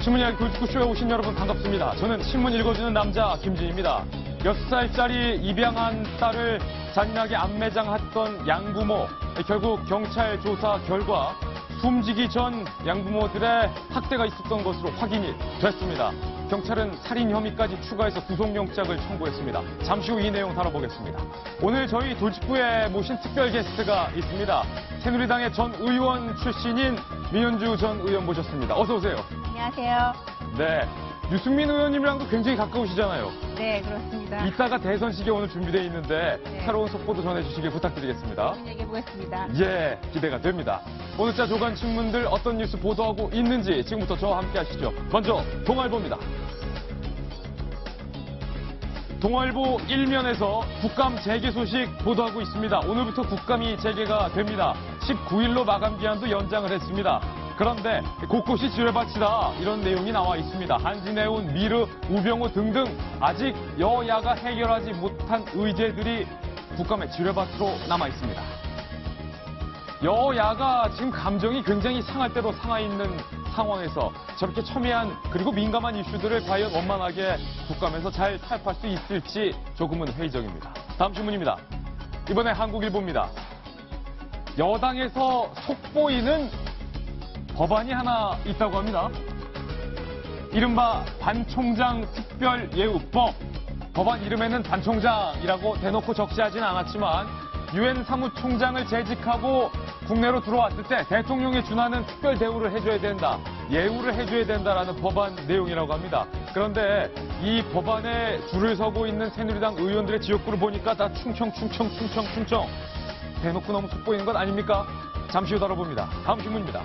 신문이야기 돌직구쇼에 오신 여러분 반갑습니다. 저는 신문 읽어주는 남자 김진입니다. 6살짜리 입양한 딸을 잔인하게 암매장했던 양부모, 결국 경찰 조사 결과 숨지기 전 양부모들의 학대가 있었던 것으로 확인이 됐습니다. 경찰은 살인 혐의까지 추가해서 구속영장을 청구했습니다. 잠시 후 이 내용 다뤄보겠습니다. 오늘 저희 돌직구에 모신 특별 게스트가 있습니다. 새누리당의 전 의원 출신인 민현주 전 의원 모셨습니다. 어서 오세요. 안녕하세요. 네, 유승민 의원님이랑도 굉장히 가까우시잖아요. 네, 그렇습니다. 이따가 대선식에 오늘 준비되어 있는데 네. 새로운 속보도 전해주시길 부탁드리겠습니다. 얘기해보겠습니다. 예, 기대가 됩니다. 오늘자 조간 신문들 어떤 뉴스 보도하고 있는지 지금부터 저와 함께 하시죠. 먼저 동아일보입니다. 동아일보 1면에서 국감 재개 소식 보도하고 있습니다. 오늘부터 국감이 재개가 됩니다. 19일로 마감 기한도 연장을 했습니다. 그런데 곳곳이 지뢰밭이다 이런 내용이 나와 있습니다. 한진해운, 미르, 우병우 등등 아직 여야가 해결하지 못한 의제들이 국감의 지뢰밭으로 남아 있습니다. 여야가 지금 감정이 굉장히 상할 대로 상하 있는 상황에서 저렇게 첨예한 그리고 민감한 이슈들을 과연 원만하게 국감에서 잘 타협할 수 있을지 조금은 회의적입니다. 다음 신문입니다. 이번에 한국일보입니다. 여당에서 속보이는 법안이 하나 있다고 합니다. 이른바 반총장 특별예우법. 법안 이름에는 반총장이라고 대놓고 적시하진 않았지만 유엔 사무총장을 재직하고 국내로 들어왔을 때 대통령에 준하는 특별 대우를 해줘야 된다. 예우를 해줘야 된다라는 법안 내용이라고 합니다. 그런데 이 법안에 줄을 서고 있는 새누리당 의원들의 지역구를 보니까 다 충청. 대놓고 너무 속보이는 것 아닙니까? 잠시 후 다뤄봅니다. 다음 신문입니다.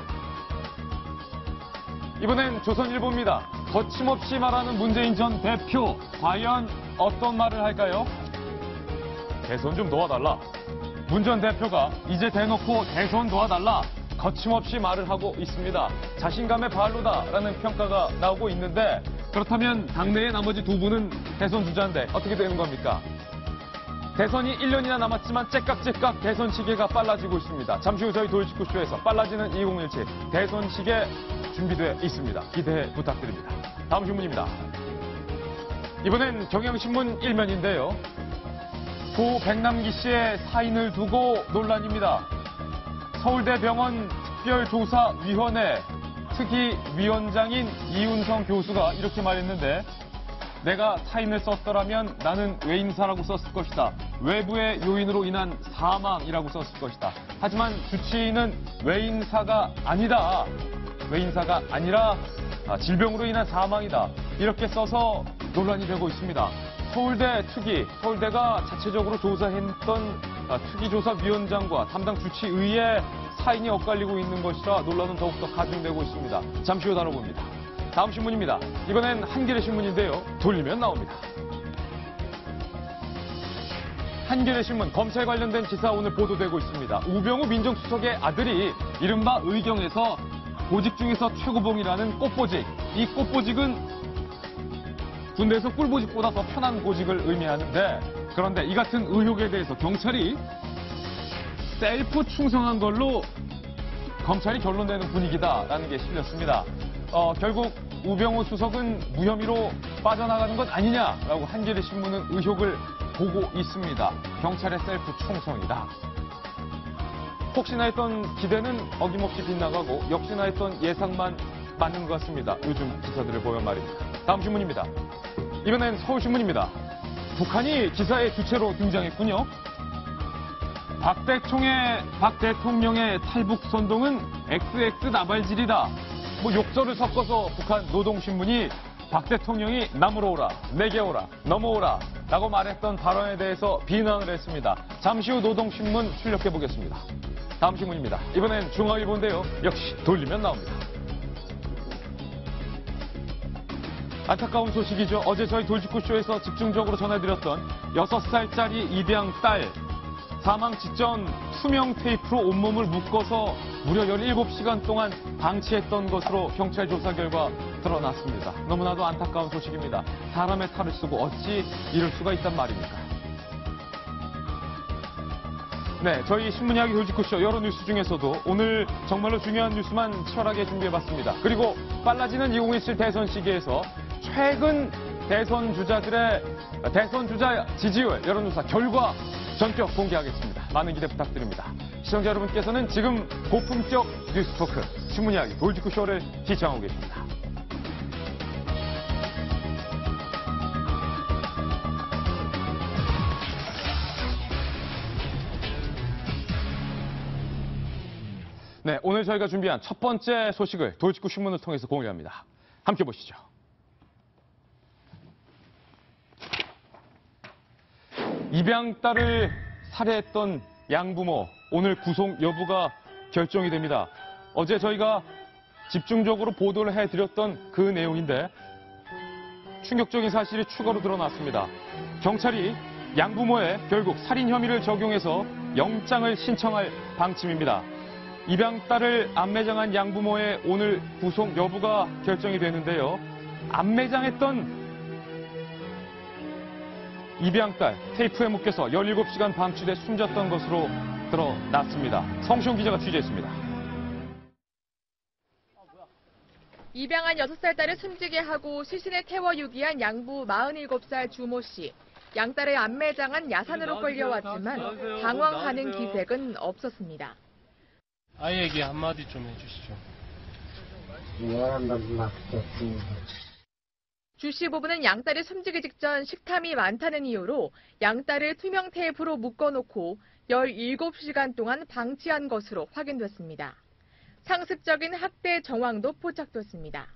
이번엔 조선일보입니다. 거침없이 말하는 문재인 전 대표. 과연 어떤 말을 할까요? 대선 좀 도와달라. 문 전 대표가 이제 대놓고 대선 도와달라. 거침없이 말을 하고 있습니다. 자신감의 발로다라는 평가가 나오고 있는데 그렇다면 당내의 나머지 두 분은 대선 주자인데 어떻게 되는 겁니까? 대선이 1년이나 남았지만 째깍째깍 대선 시계가 빨라지고 있습니다. 잠시 후 저희 돌직구쇼에서 빨라지는 2017 대선 시계 준비되어 있습니다. 기대 부탁드립니다. 다음 신문입니다. 이번엔 경향신문 1면인데요. 고 백남기 씨의 사인을 두고 논란입니다. 서울대병원 특별조사위원회 특위위원장인 이윤성 교수가 이렇게 말했는데 내가 사인을 썼더라면 나는 외인사라고 썼을 것이다. 외부의 요인으로 인한 사망이라고 썼을 것이다. 하지만 주치의는 외인사가 아니다. 외인사가 아니라 질병으로 인한 사망이다. 이렇게 써서 논란이 되고 있습니다. 서울대 특위, 서울대가 자체적으로 조사했던 특위조사위원장과 담당 주치의의 사인이 엇갈리고 있는 것이라 논란은 더욱더 가중되고 있습니다. 잠시 후 다뤄봅니다. 다음 신문입니다. 이번엔 한겨레 신문인데요. 돌리면 나옵니다. 한겨레 신문 검찰 관련된 기사 오늘 보도되고 있습니다. 우병우 민정수석의 아들이 이른바 의경에서 보직 중에서 최고봉이라는 꽃보직. 이 꽃보직은 군대에서 꿀보직보다 더 편한 보직을 의미하는데 그런데 이 같은 의혹에 대해서 경찰이 셀프 충성한 걸로 검찰이 결론내는 분위기다라는 게 실렸습니다. 결국 우병우 수석은 무혐의로 빠져나가는 것 아니냐라고 한겨레 신문은 의혹을 보고 있습니다. 경찰의 셀프 충성이다. 혹시나 했던 기대는 어김없이 빗나가고 역시나 했던 예상만 맞는 것 같습니다. 요즘 기사들을 보면 말입니다. 다음 신문입니다. 이번엔 서울신문입니다. 북한이 기사의 주체로 등장했군요. 박 대통령의 탈북 선동은 XX 나발질이다. 욕설을 섞어서 북한 노동신문이 박 대통령이 남으로 오라, 내게 오라, 넘어오라 라고 말했던 발언에 대해서 비난을 했습니다. 잠시 후 노동신문 출력해보겠습니다. 다음 신문입니다. 이번엔 중앙일보인데요. 역시 돌리면 나옵니다. 안타까운 소식이죠. 어제 저희 돌직구쇼에서 집중적으로 전해드렸던 6살짜리 입양 딸 사망 직전 투명 테이프로 온몸을 묶어서 무려 17시간 동안 방치했던 것으로 경찰 조사 결과 드러났습니다. 너무나도 안타까운 소식입니다. 사람의 탈을 쓰고 어찌 이럴 수가 있단 말입니까? 네, 저희 신문이야기 돌직구쇼 여러 뉴스 중에서도 오늘 정말로 중요한 뉴스만 치열하게 준비해봤습니다. 그리고 빨라지는 2017 대선 시기에서 최근 대선 주자들의 대선 주자 지지율 여론조사 결과 전격 공개하겠습니다. 많은 기대 부탁드립니다. 시청자 여러분께서는 지금 고품격 뉴스 토크 신문이야기 돌직구쇼를 시청하고 계십니다. 네, 오늘 저희가 준비한 첫 번째 소식을 돌직구 신문을 통해서 공유합니다. 함께 보시죠. 입양딸을 살해했던 양부모, 오늘 구속 여부가 결정이 됩니다. 어제 저희가 집중적으로 보도를 해드렸던 그 내용인데 충격적인 사실이 추가로 드러났습니다. 경찰이 양부모에 결국 살인 혐의를 적용해서 영장을 신청할 방침입니다. 입양딸을 암매장한 양부모의 오늘 구속 여부가 결정이 되는데요. 암매장했던 입양딸 테이프에 묶여서 17시간 방치돼 숨졌던 것으로 드러났습니다. 성시용 기자가 취재했습니다. 입양한 6살 딸을 숨지게 하고 시신에 태워 유기한 양부 47살 주모 씨. 양딸을 암매장한 야산으로 끌려왔지만 당황하는 기색은 없었습니다. 아이에게 한마디 좀 해주시죠. 미안합니다. 주 씨 부부는 양딸이 숨지기 직전 식탐이 많다는 이유로 양딸을 투명 테이프로 묶어놓고 17시간 동안 방치한 것으로 확인됐습니다. 상습적인 학대 정황도 포착됐습니다.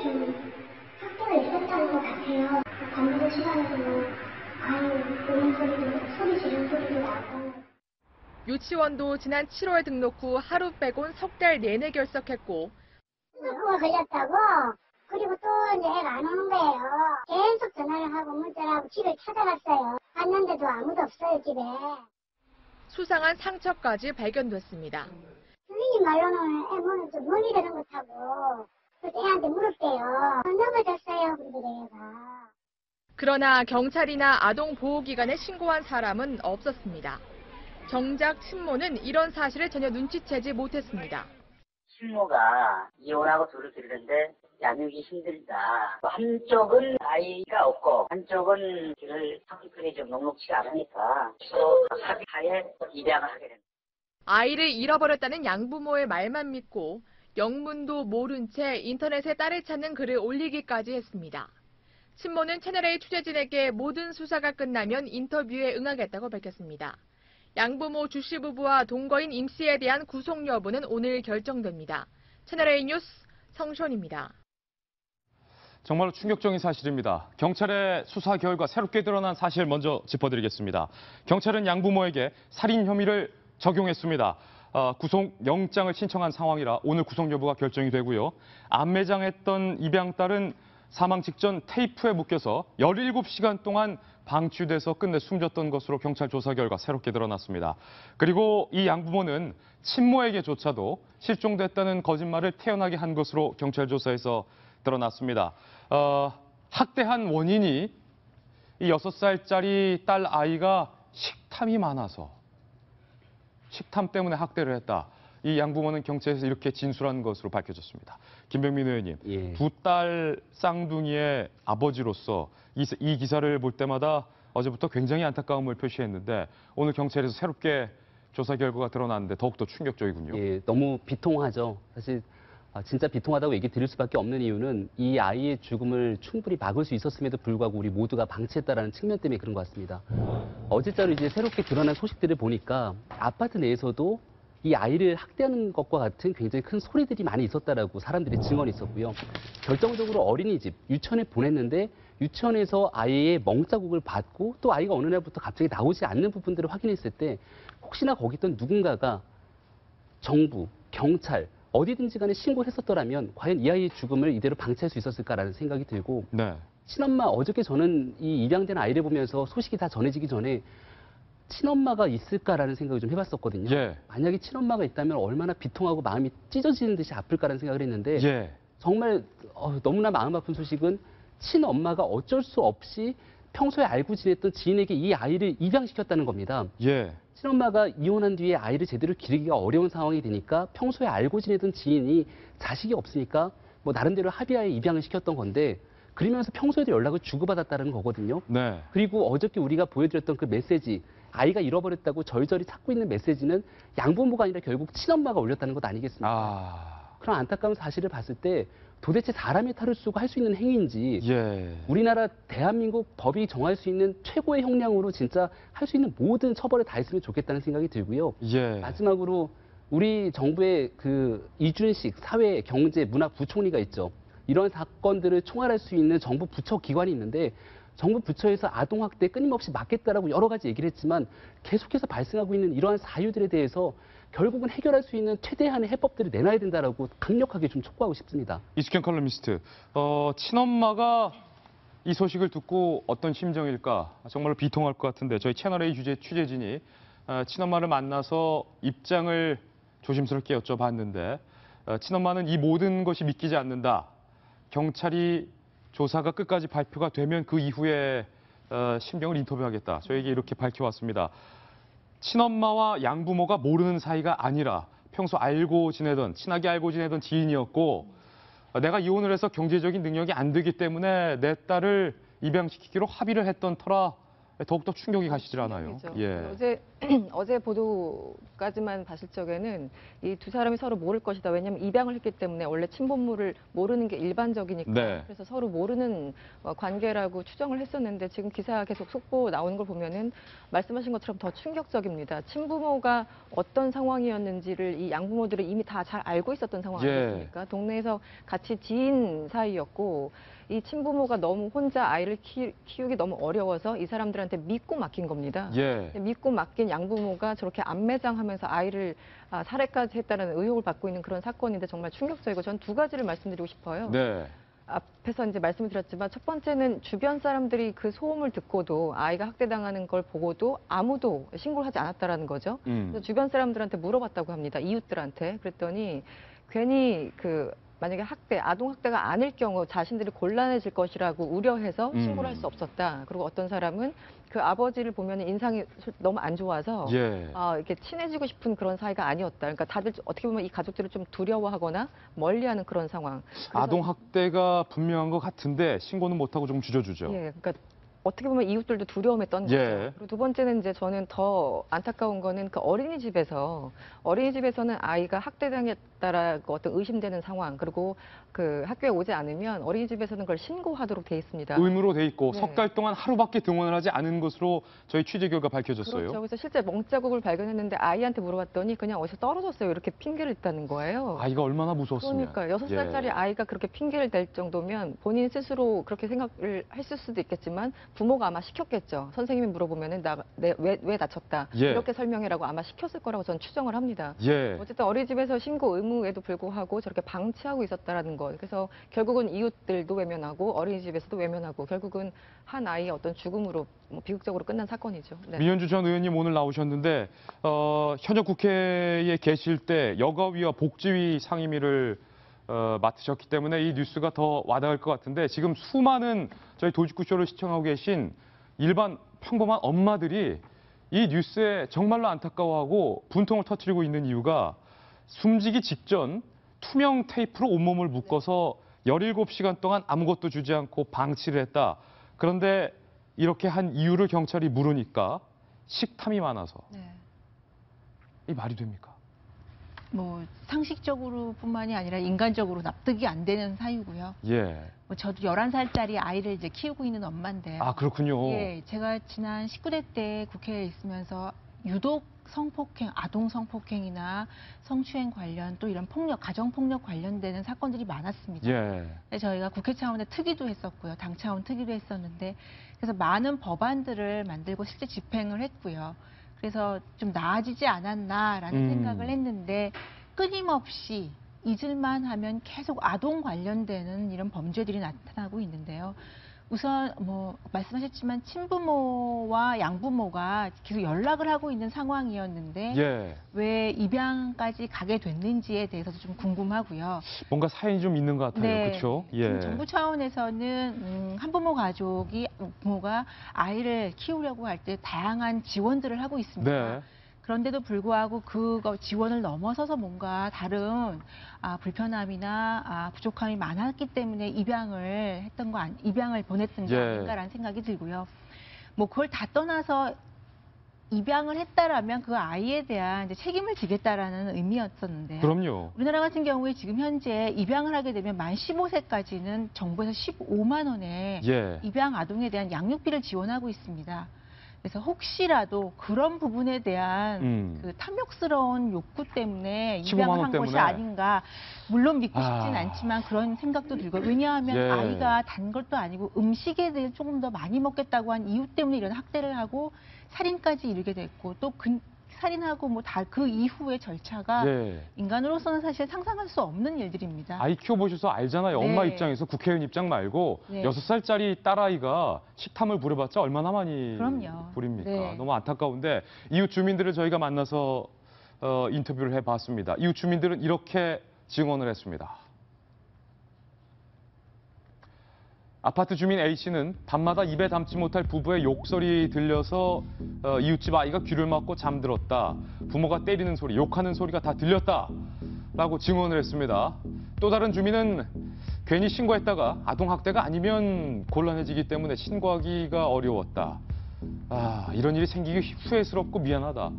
좀 학대가 있었다는 것 같아요. 밤늦은 시간에도 아유 우는 소리도 소리 지르는 소리도 나고. 유치원도 지난 7월 등록 후 하루 빼곤 석 달 내내 결석했고 그거 걸렸다고? 그리고 또 이제 애가 안 오는 거예요. 계속 전화를 하고 문자를 하고 집을 찾아갔어요. 갔는데도 아무도 없어요 집에. 수상한 상처까지 발견됐습니다. 선생님 말로는 애 뭐는 좀 멀리 되는 것하고 그래서 애한테 물었대요. 넘어졌어요 그러더래 애가. 그러나 경찰이나 아동보호기관에 신고한 사람은 없었습니다. 정작 친모는 이런 사실을 전혀 눈치채지 못했습니다. 친모가 이혼하고 둘을 기르는데 양육이 힘들다. 한쪽은 아이가 없고 한쪽은 길을 성격이 좀 녹록치가 않으니까 또 합의하에 입양을 하게 됩니다. 아이를 잃어버렸다는 양부모의 말만 믿고 영문도 모른 채 인터넷에 딸을 찾는 글을 올리기까지 했습니다. 친모는 채널A 취재진에게 모든 수사가 끝나면 인터뷰에 응하겠다고 밝혔습니다. 양부모 주 씨 부부와 동거인 임 씨에 대한 구속 여부는 오늘 결정됩니다. 채널A 뉴스 성시원입니다. 정말로 충격적인 사실입니다. 경찰의 수사 결과 새롭게 드러난 사실 먼저 짚어드리겠습니다. 경찰은 양부모에게 살인 혐의를 적용했습니다. 구속 영장을 신청한 상황이라 오늘 구속 여부가 결정이 되고요. 암매장했던 입양딸은 사망 직전 테이프에 묶여서 17시간 동안 방치돼서 끝내 숨졌던 것으로 경찰 조사 결과 새롭게 드러났습니다. 그리고 이 양부모는 친모에게조차도 실종됐다는 거짓말을 태어나게 한 것으로 경찰 조사에서 드러났습니다. 학대한 원인이 이 6살짜리 딸 아이가 식탐이 많아서 식탐 때문에 학대를 했다. 이 양부모는 경찰에서 이렇게 진술한 것으로 밝혀졌습니다. 김병민 의원님, 두 딸 쌍둥이의 아버지로서 이 기사를 볼 때마다 어제부터 굉장히 안타까움을 표시했는데 오늘 경찰에서 새롭게 조사 결과가 드러났는데 더욱더 충격적이군요. 예, 너무 비통하죠. 사실 진짜 비통하다고 얘기 드릴 수밖에 없는 이유는 이 아이의 죽음을 충분히 막을 수 있었음에도 불구하고 우리 모두가 방치했다라는 측면 때문에 그런 것 같습니다. 어제자로 이제 새롭게 드러난 소식들을 보니까 아파트 내에서도 이 아이를 학대하는 것과 같은 굉장히 큰 소리들이 많이 있었다라고 사람들이 증언이 있었고요. 결정적으로 어린이집, 유치원에 보냈는데 유치원에서 아이의 멍자국을 받고 또 아이가 어느 날부터 갑자기 나오지 않는 부분들을 확인했을 때 혹시나 거기 있던 누군가가 정부, 경찰, 어디든지 간에 신고를 했었더라면 과연 이 아이의 죽음을 이대로 방치할 수 있었을까라는 생각이 들고 네. 친엄마, 어저께 저는 이 입양된 아이를 보면서 소식이 다 전해지기 전에 친엄마가 있을까라는 생각을 좀 해봤었거든요. 예. 만약에 친엄마가 있다면 얼마나 비통하고 마음이 찢어지는 듯이 아플까라는 생각을 했는데 예. 정말 너무나 마음 아픈 소식은 친엄마가 어쩔 수 없이 평소에 알고 지냈던 지인에게 이 아이를 입양시켰다는 겁니다. 예. 친엄마가 이혼한 뒤에 아이를 제대로 기르기가 어려운 상황이 되니까 평소에 알고 지내던 지인이 자식이 없으니까 뭐 나름대로 합의하에 입양을 시켰던 건데 그러면서 평소에도 연락을 주고받았다는 거거든요. 네. 그리고 어저께 우리가 보여드렸던 그 메시지, 아이가 잃어버렸다고 절절히 찾고 있는 메시지는 양부모가 아니라 결국 친엄마가 올렸다는 것 아니겠습니까? 아. 그런 안타까운 사실을 봤을 때 도대체 사람의 탈을 쓰고 할 수 있는 행위인지 예. 우리나라 대한민국 법이 정할 수 있는 최고의 형량으로 진짜 할 수 있는 모든 처벌을 다 했으면 좋겠다는 생각이 들고요. 예. 마지막으로 우리 정부의 그 이준식 사회 경제 문화 부총리가 있죠. 이런 사건들을 총괄할 수 있는 정부 부처 기관이 있는데 정부 부처에서 아동학대 끊임없이 막겠다라고 여러 가지 얘기를 했지만 계속해서 발생하고 있는 이러한 사유들에 대해서 결국은 해결할 수 있는 최대한의 해법들을 내놔야 된다라고 강력하게 좀 촉구하고 싶습니다. 이숙현 컬럼니스트, 친엄마가 이 소식을 듣고 어떤 심정일까? 정말로 비통할 것 같은데 저희 채널A 취재진이 친엄마를 만나서 입장을 조심스럽게 여쭤봤는데 친엄마는 이 모든 것이 믿기지 않는다. 경찰이 조사가 끝까지 발표가 되면 그 이후에 심경을 인터뷰하겠다. 저에게 이렇게 밝혀왔습니다. 친엄마와 양부모가 모르는 사이가 아니라 평소 알고 지내던, 친하게 알고 지내던 지인이었고 내가 이혼을 해서 경제적인 능력이 안 되기 때문에 내 딸을 입양시키기로 합의를 했던 터라 더욱더 충격이 가시질 않아요. 충격이죠. 어제 보도까지만 봤을 적에는 이 두 사람이 서로 모를 것이다. 왜냐하면 입양을 했기 때문에 원래 친부모를 모르는 게 일반적이니까. 네. 그래서 서로 모르는 관계라고 추정을 했었는데 지금 기사 계속 속보 나오는 걸 보면은 말씀하신 것처럼 더 충격적입니다. 친부모가 어떤 상황이었는지를 이 양부모들은 이미 다 잘 알고 있었던 상황 아니겠습니까? 동네에서 같이 지인 사이였고 이 친부모가 너무 혼자 아이를 키우기 너무 어려워서 이 사람들한테 믿고 맡긴 겁니다. 예. 믿고 맡긴 양부모가 저렇게 안매장하면서 아이를 살해까지 했다는 의혹을 받고 있는 그런 사건인데 정말 충격적이고 전 두 가지를 말씀드리고 싶어요. 네. 앞에서 이제 말씀을 드렸지만 첫 번째는 주변 사람들이 그 소음을 듣고도 아이가 학대당하는 걸 보고도 아무도 신고를 하지 않았다라는 거죠. 그래서 주변 사람들한테 물어봤다고 합니다. 이웃들한테. 그랬더니 괜히 만약에 아동 학대가 아닐 경우 자신들이 곤란해질 것이라고 우려해서 신고를 할 수 없었다. 그리고 어떤 사람은 그 아버지를 보면 인상이 너무 안 좋아서 이렇게 친해지고 싶은 그런 사이가 아니었다. 그러니까 다들 어떻게 보면 이 가족들을 좀 두려워하거나 멀리하는 그런 상황. 아동 학대가 분명한 것 같은데 신고는 못하고 조금 주저주죠. 예, 그러니까 어떻게 보면 이웃들도 두려움에 떤 거죠. 그리고 두 번째는 이제 저는 더 안타까운 거는 그 어린이집에서는 아이가 학대당했다라고 어떤 의심되는 상황 그리고 그 학교에 오지 않으면 어린이집에서는 그걸 신고하도록 돼 있습니다. 의무로 돼 있고 네. 석 달 동안 하루밖에 등원을 하지 않은 것으로 저희 취재 결과 밝혀졌어요. 그렇죠. 그래서 실제 멍자국을 발견했는데 아이한테 물어봤더니 그냥 어디서 떨어졌어요. 이렇게 핑계를 댔다는 거예요. 아이가 얼마나 무서웠으면. 그러니까 6살짜리 아이가 그렇게 핑계를 댈 정도면 본인 스스로 그렇게 생각을 했을 수도 있겠지만 부모가 아마 시켰겠죠. 선생님이 물어보면은 왜 다쳤다. 이렇게 설명해라고 아마 시켰을 거라고 저는 추정을 합니다. 어쨌든 어린이집에서 신고 의무에도 불구하고 저렇게 방치하고 있었다라는 것. 그래서 결국은 이웃들도 외면하고 어린이집에서도 외면하고 결국은 한 아이의 어떤 죽음으로 비극적으로 끝난 사건이죠. 네. 민현주 전 의원님 오늘 나오셨는데 현역 국회에 계실 때 여가위와 복지위 상임위를 맡으셨기 때문에 이 뉴스가 더 와닿을 것 같은데 지금 수많은 저희 돌직구쇼를 시청하고 계신 일반 평범한 엄마들이 이 뉴스에 정말로 안타까워하고 분통을 터뜨리고 있는 이유가 숨지기 직전 투명 테이프로 온몸을 묶어서 17시간 동안 아무것도 주지 않고 방치를 했다. 그런데 이렇게 한 이유를 경찰이 물으니까 식탐이 많아서. 이 말이 됩니까? 뭐 상식적으로뿐만이 아니라 인간적으로 납득이 안 되는 사유고요. 뭐 저도 11살짜리 아이를 이제 키우고 있는 엄마인데요. 아, 그렇군요. 예, 제가 지난 19대 때 국회에 있으면서 유독 성폭행, 아동 성폭행이나 성추행 관련 또 이런 폭력, 가정폭력 관련되는 사건들이 많았습니다. 저희가 국회 차원의 특위도 했었고요. 당 차원 특위도 했었는데 그래서 많은 법안들을 만들고 실제 집행을 했고요. 그래서 좀 나아지지 않았나라는 생각을 했는데 끊임없이 잊을만 하면 계속 아동 관련되는 이런 범죄들이 나타나고 있는데요. 우선 뭐 말씀하셨지만 친부모와 양부모가 계속 연락을 하고 있는 상황이었는데 예. 왜 입양까지 가게 됐는지에 대해서도 좀 궁금하고요. 뭔가 사연이 좀 있는 것 같아요. 네. 그렇죠? 지금 예. 정부 차원에서는 한부모 가족이 부모가 아이를 키우려고 할 때 다양한 지원들을 하고 있습니다. 네. 그런데도 불구하고 그거 지원을 넘어서서 뭔가 다른 불편함이나 부족함이 많았기 때문에 입양을 보냈던 게 예. 아닌가라는 생각이 들고요. 뭐 그걸 다 떠나서 입양을 했다라면 그 아이에 대한 이제 책임을 지겠다라는 의미였었는데요. 그럼요. 우리나라 같은 경우에 지금 현재 입양을 하게 되면 만 15세까지는 정부에서 15만 원의 예. 입양 아동에 대한 양육비를 지원하고 있습니다. 그래서 혹시라도 그런 부분에 대한 그 탐욕스러운 욕구 때문에 15만 입양을 원 한 것이 때문에. 아닌가. 물론 믿고 싶진 않지만 그런 생각도 들고. 왜냐하면 예. 아이가 단 것도 아니고 음식에 대해 조금 더 많이 먹겠다고 한 이유 때문에 이런 학대를 하고 살인까지 이르게 됐고 또 살인하고 뭐 다 그 이후의 절차가 예. 인간으로서는 사실 상상할 수 없는 일들입니다. 아이 키워보셔서 알잖아요. 엄마 네. 입장에서 국회의원 입장 말고 네. 6살짜리 딸아이가 식탐을 부려봤자 얼마나 많이 그럼요. 부립니까? 네. 너무 안타까운데 이웃 주민들을 저희가 만나서 인터뷰를 해봤습니다. 이웃 주민들은 이렇게 증언을 했습니다. 아파트 주민 A씨는 밤마다 입에 담지 못할 부부의 욕설이 들려서 이웃집 아이가 귀를 막고 잠들었다. 부모가 때리는 소리, 욕하는 소리가 다 들렸다. 라고 증언을 했습니다. 또 다른 주민은 괜히 신고했다가 아동학대가 아니면 곤란해지기 때문에 신고하기가 어려웠다. 이런 일이 생기기 후회스럽고 미안하다.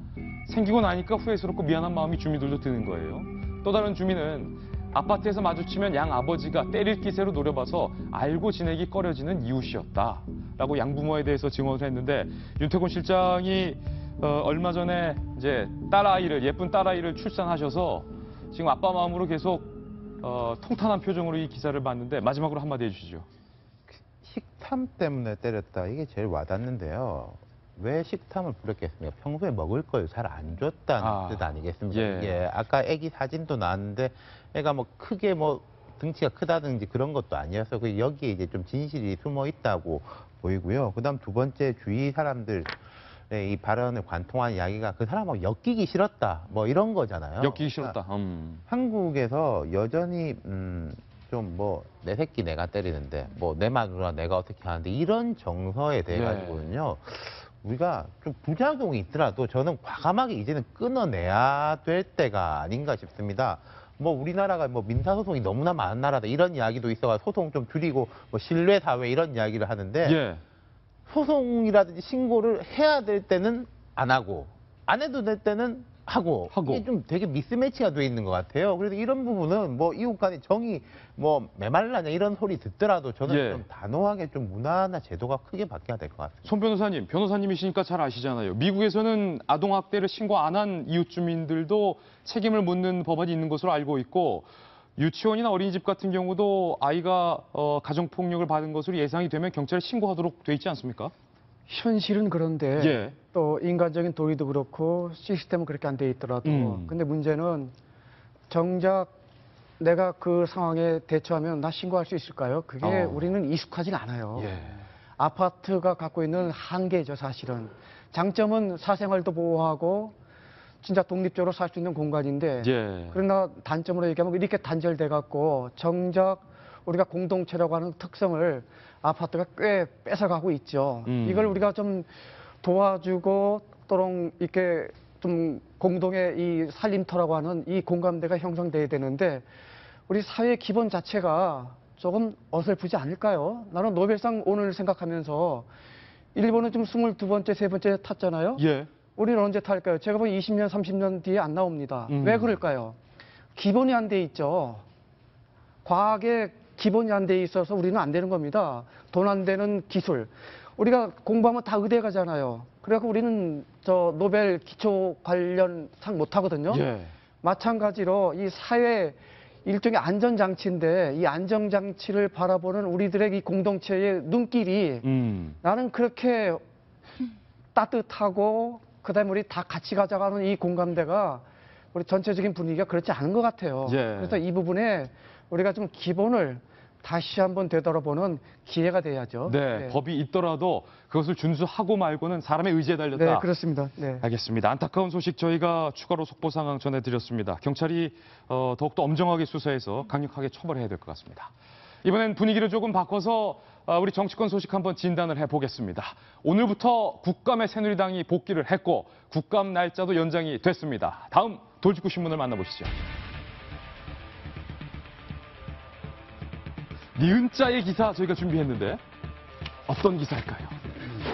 생기고 나니까 후회스럽고 미안한 마음이 주민들도 드는 거예요. 또 다른 주민은 아파트에서 마주치면 양 아버지가 때릴 기세로 노려봐서 알고 지내기 꺼려지는 이웃이었다. 라고 양부모에 대해서 증언을 했는데 윤태곤 실장이 얼마 전에 이제 예쁜 딸아이를 출산하셔서 지금 아빠 마음으로 계속 통탄한 표정으로 이 기사를 봤는데 마지막으로 한마디 해주시죠. 식탐 때문에 때렸다. 이게 제일 와닿는데요. 왜 식탐을 부렸겠습니까? 평소에 먹을 걸 잘 안 줬다는 뜻 아니겠습니까? 예. 아까 애기 사진도 나왔는데 애가 뭐 크게 뭐 등치가 크다든지 그런 것도 아니어서 여기에 이제 좀 진실이 숨어 있다고 보이고요. 그다음 두 번째 주위 사람들의 이 발언을 관통한 이야기가 그 사람하고 엮이기 싫었다. 뭐 이런 거잖아요. 엮이기 싫었다. 한국에서 여전히 좀 뭐 내 새끼 내가 때리는데 뭐 내 마누라 내가 어떻게 하는데 이런 정서에 대해 가지고는요. 우리가 좀 부작용이 있더라도 저는 과감하게 이제는 끊어내야 될 때가 아닌가 싶습니다. 뭐 우리나라가 뭐 민사소송이 너무나 많은 나라다 이런 이야기도 있어가 소송 좀 줄이고 뭐 신뢰 사회 이런 이야기를 하는데 소송이라든지 신고를 해야 될 때는 안 하고 안 해도 될 때는 하고 이게 좀 되게 미스매치가 돼 있는 것 같아요. 그래서 이런 부분은 뭐 이웃 간의 정이 뭐 메말라냐 이런 소리 듣더라도 저는 좀 단호하게 좀 문화나 제도가 크게 바뀌어야 될 것 같습니다. 손 변호사님, 변호사님이시니까 잘 아시잖아요. 미국에서는 아동학대를 신고 안 한 이웃 주민들도 책임을 묻는 법안이 있는 것으로 알고 있고 유치원이나 어린이집 같은 경우도 아이가 가정폭력을 받은 것으로 예상이 되면 경찰에 신고하도록 돼 있지 않습니까? 현실은 그런데 또 인간적인 도리도 그렇고 시스템은 그렇게 안 돼 있더라도 근데 문제는 정작 내가 그 상황에 대처하면 나 신고할 수 있을까요? 그게 우리는 익숙하진 않아요. 아파트가 갖고 있는 한계죠, 사실은. 장점은 사생활도 보호하고 진짜 독립적으로 살 수 있는 공간인데 그러나 단점으로 얘기하면 이렇게 단절돼 갖고 정작 우리가 공동체라고 하는 특성을 아파트가 꽤 뺏어가고 있죠. 이걸 우리가 좀 도와주고 또는 이렇게 좀 공동의 이 살림터라고 하는 이 공감대가 형성돼야 되는데 우리 사회의 기본 자체가 조금 어설프지 않을까요? 나는 노벨상 오늘 생각하면서 일본은 지금 22번째, 3번째 탔잖아요. 우리는 언제 탈까요? 제가 보기엔 20년, 30년 뒤에 안 나옵니다. 왜 그럴까요? 기본이 안 돼 있죠. 과학의 기본이 안 돼 있어서 우리는 안 되는 겁니다. 돈 안 되는 기술. 우리가 공부하면 다 의대 가잖아요. 그래갖고 우리는 저 노벨 기초 관련 상 못 하거든요. 마찬가지로 이 사회 일종의 안전장치인데 이 안전장치를 바라보는 우리들의 이 공동체의 눈길이 나는 그렇게 따뜻하고 그다음에 우리 다 같이 가져가는 이 공감대가 우리 전체적인 분위기가 그렇지 않은 것 같아요. 그래서 이 부분에 우리가 좀 기본을 다시 한번 되돌아보는 기회가 돼야죠. 네, 법이 있더라도 그것을 준수하고 말고는 사람의 의지에 달렸다. 네, 그렇습니다. 네. 알겠습니다. 안타까운 소식 저희가 추가로 속보 상황 전해드렸습니다. 경찰이 더욱더 엄정하게 수사해서 강력하게 처벌해야 될 것 같습니다. 이번엔 분위기를 조금 바꿔서 우리 정치권 소식 한번 진단을 해보겠습니다. 오늘부터 국감에 새누리당이 복귀를 했고 국감 날짜도 연장이 됐습니다. 다음 돌직구 신문을 만나보시죠. 니은자의 기사 저희가 준비했는데 어떤 기사일까요?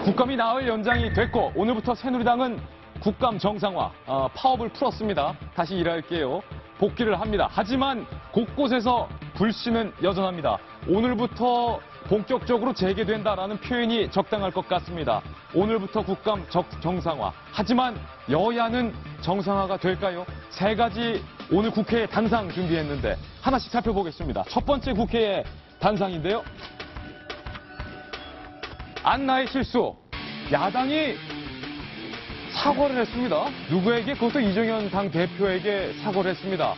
국감이 나흘 연장이 됐고 오늘부터 새누리당은 국감 정상화, 파업을 풀었습니다. 다시 일할게요. 복귀를 합니다. 하지만 곳곳에서 불씨는 여전합니다. 오늘부터 본격적으로 재개된다라는 표현이 적당할 것 같습니다. 오늘부터 국감 정상화. 하지만 여야는 정상화가 될까요? 세 가지 오늘 국회에 단상 준비했는데 하나씩 살펴보겠습니다. 첫 번째 국회의 단상인데요. 안나의 실수. 야당이 사과를 했습니다. 누구에게? 그것도 이정현 당대표에게 사과를 했습니다.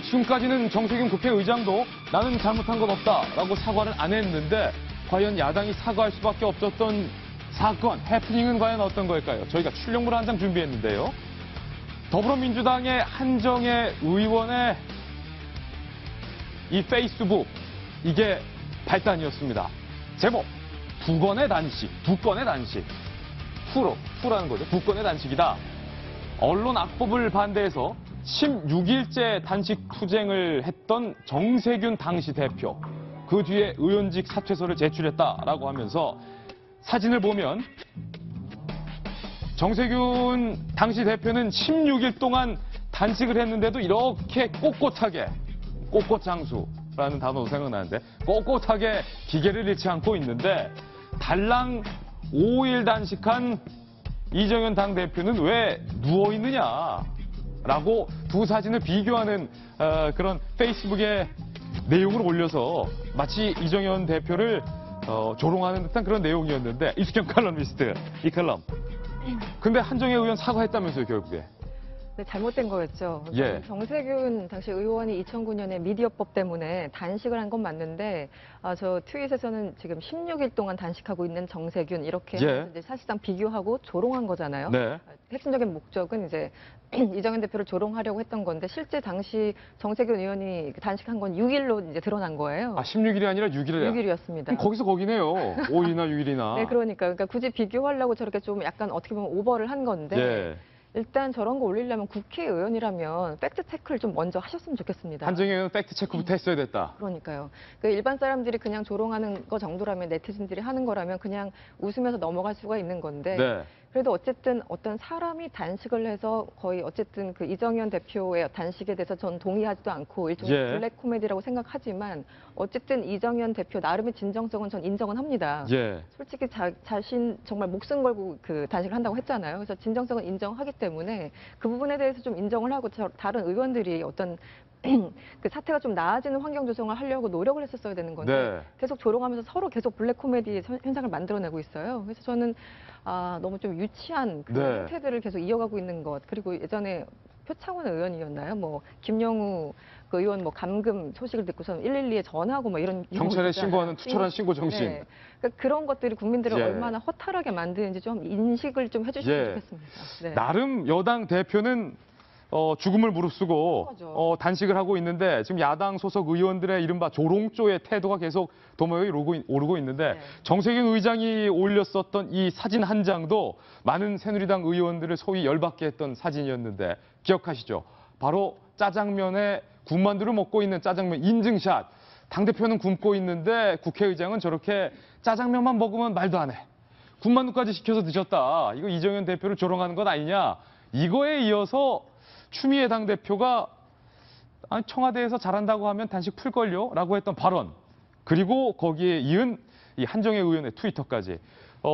지금까지는 정세균 국회의장도 나는 잘못한 건 없다라고 사과를 안 했는데 과연 야당이 사과할 수밖에 없었던 사건, 해프닝은 과연 어떤 걸까요? 저희가 출력물 한 장 준비했는데요. 더불어민주당의 한정혜 의원의 이 페이스북, 이게 발단이었습니다. 제목, 두 건의 단식. 후라는 거죠. 두 건의 단식이다. 언론 악법을 반대해서 16일째 단식 투쟁을 했던 정세균 당시 대표. 그 뒤에 의원직 사퇴서를 제출했다라고 하면서 사진을 보면 정세균 당시 대표는 16일 동안 단식을 했는데도 이렇게 꼿꼿하게, 꼿꼿장수라는 단어도 생각나는데 꼿꼿하게 기계를 잃지 않고 있는데 달랑 5일 단식한 이정현 당대표는 왜 누워있느냐라고 두 사진을 비교하는 그런 페이스북에 내용을 올려서 마치 이정현 대표를 조롱하는 듯한 그런 내용이었는데 이수경 칼럼니스트, 이 칼럼. 근데 한정혜 의원 사과했다면서요, 결국에. 네, 잘못된 거였죠. 예. 정세균 당시 의원이 2009년에 미디어법 때문에 단식을 한 건 맞는데 저 트윗에서는 지금 16일 동안 단식하고 있는 정세균 이렇게 예. 이제 사실상 비교하고 조롱한 거잖아요. 네. 핵심적인 목적은 이제 이정현 대표를 조롱하려고 했던 건데 실제 당시 정세균 의원이 단식한 건 6일로 이제 드러난 거예요. 16일이 아니라 6일이에요? 6일이었습니다. 그럼 거기서 거기네요. 5일이나 6일이나. 네, 그러니까 굳이 비교하려고 저렇게 좀 약간 어떻게 보면 오버를 한 건데 예. 일단 저런 거 올리려면 국회의원이라면 팩트 체크를 좀 먼저 하셨으면 좋겠습니다. 한정혜 의원 팩트 체크부터 했어야 됐다. 그러니까요. 그 일반 사람들이 그냥 조롱하는 거 정도라면, 네티즌들이 하는 거라면 그냥 웃으면서 넘어갈 수가 있는 건데 네. 그래도 어쨌든 어떤 사람이 단식을 해서 거의 어쨌든 그 이정현 대표의 단식에 대해서 전 동의하지도 않고 일종의 예. 블랙 코미디라고 생각하지만 어쨌든 이정현 대표 나름의 진정성은 전 인정은 합니다. 예. 솔직히 자신 정말 목숨 걸고 그 단식을 한다고 했잖아요. 그래서 진정성은 인정하기 때문에 그 부분에 대해서 좀 인정을 하고 다른 의원들이 어떤 그 사태가 좀 나아지는 환경 조성을 하려고 노력을 했었어야 되는 건데 네. 계속 조롱하면서 서로 계속 블랙 코미디 현상을 만들어내고 있어요. 그래서 저는 너무 좀 유치한 그 네. 행태들을 계속 이어가고 있는 것. 그리고 예전에 표창원 의원이었나요? 뭐 김영우 그 의원 뭐 감금 소식을 듣고서 112에 전화하고 뭐 이런 경찰에 신고하는 투철한 신고 정신. 네. 그러니까 그런 것들이 국민들을 예. 얼마나 허탈하게 만드는지 좀 인식을 좀 해주시면 예. 좋겠습니다. 네. 나름 여당 대표는 죽음을 무릅쓰고 그거죠. 단식을 하고 있는데 지금 야당 소속 의원들의 이른바 조롱조의 태도가 계속 도모에 오르고 있는데 네. 정세균 의장이 올렸었던 이 사진 한 장도 많은 새누리당 의원들을 소위 열받게 했던 사진이었는데 기억하시죠? 바로 짜장면에 군만두를 먹고 있는 짜장면 인증샷. 당대표는 굶고 있는데 국회의장은 저렇게 짜장면만 먹으면 말도 안 해. 군만두까지 시켜서 드셨다. 이거 이정현 대표를 조롱하는 것 아니냐. 이거에 이어서 추미애 당대표가 청와대에서 잘한다고 하면 단식 풀걸요? 라고 했던 발언. 그리고 거기에 이은 이 한정혜 의원의 트위터까지.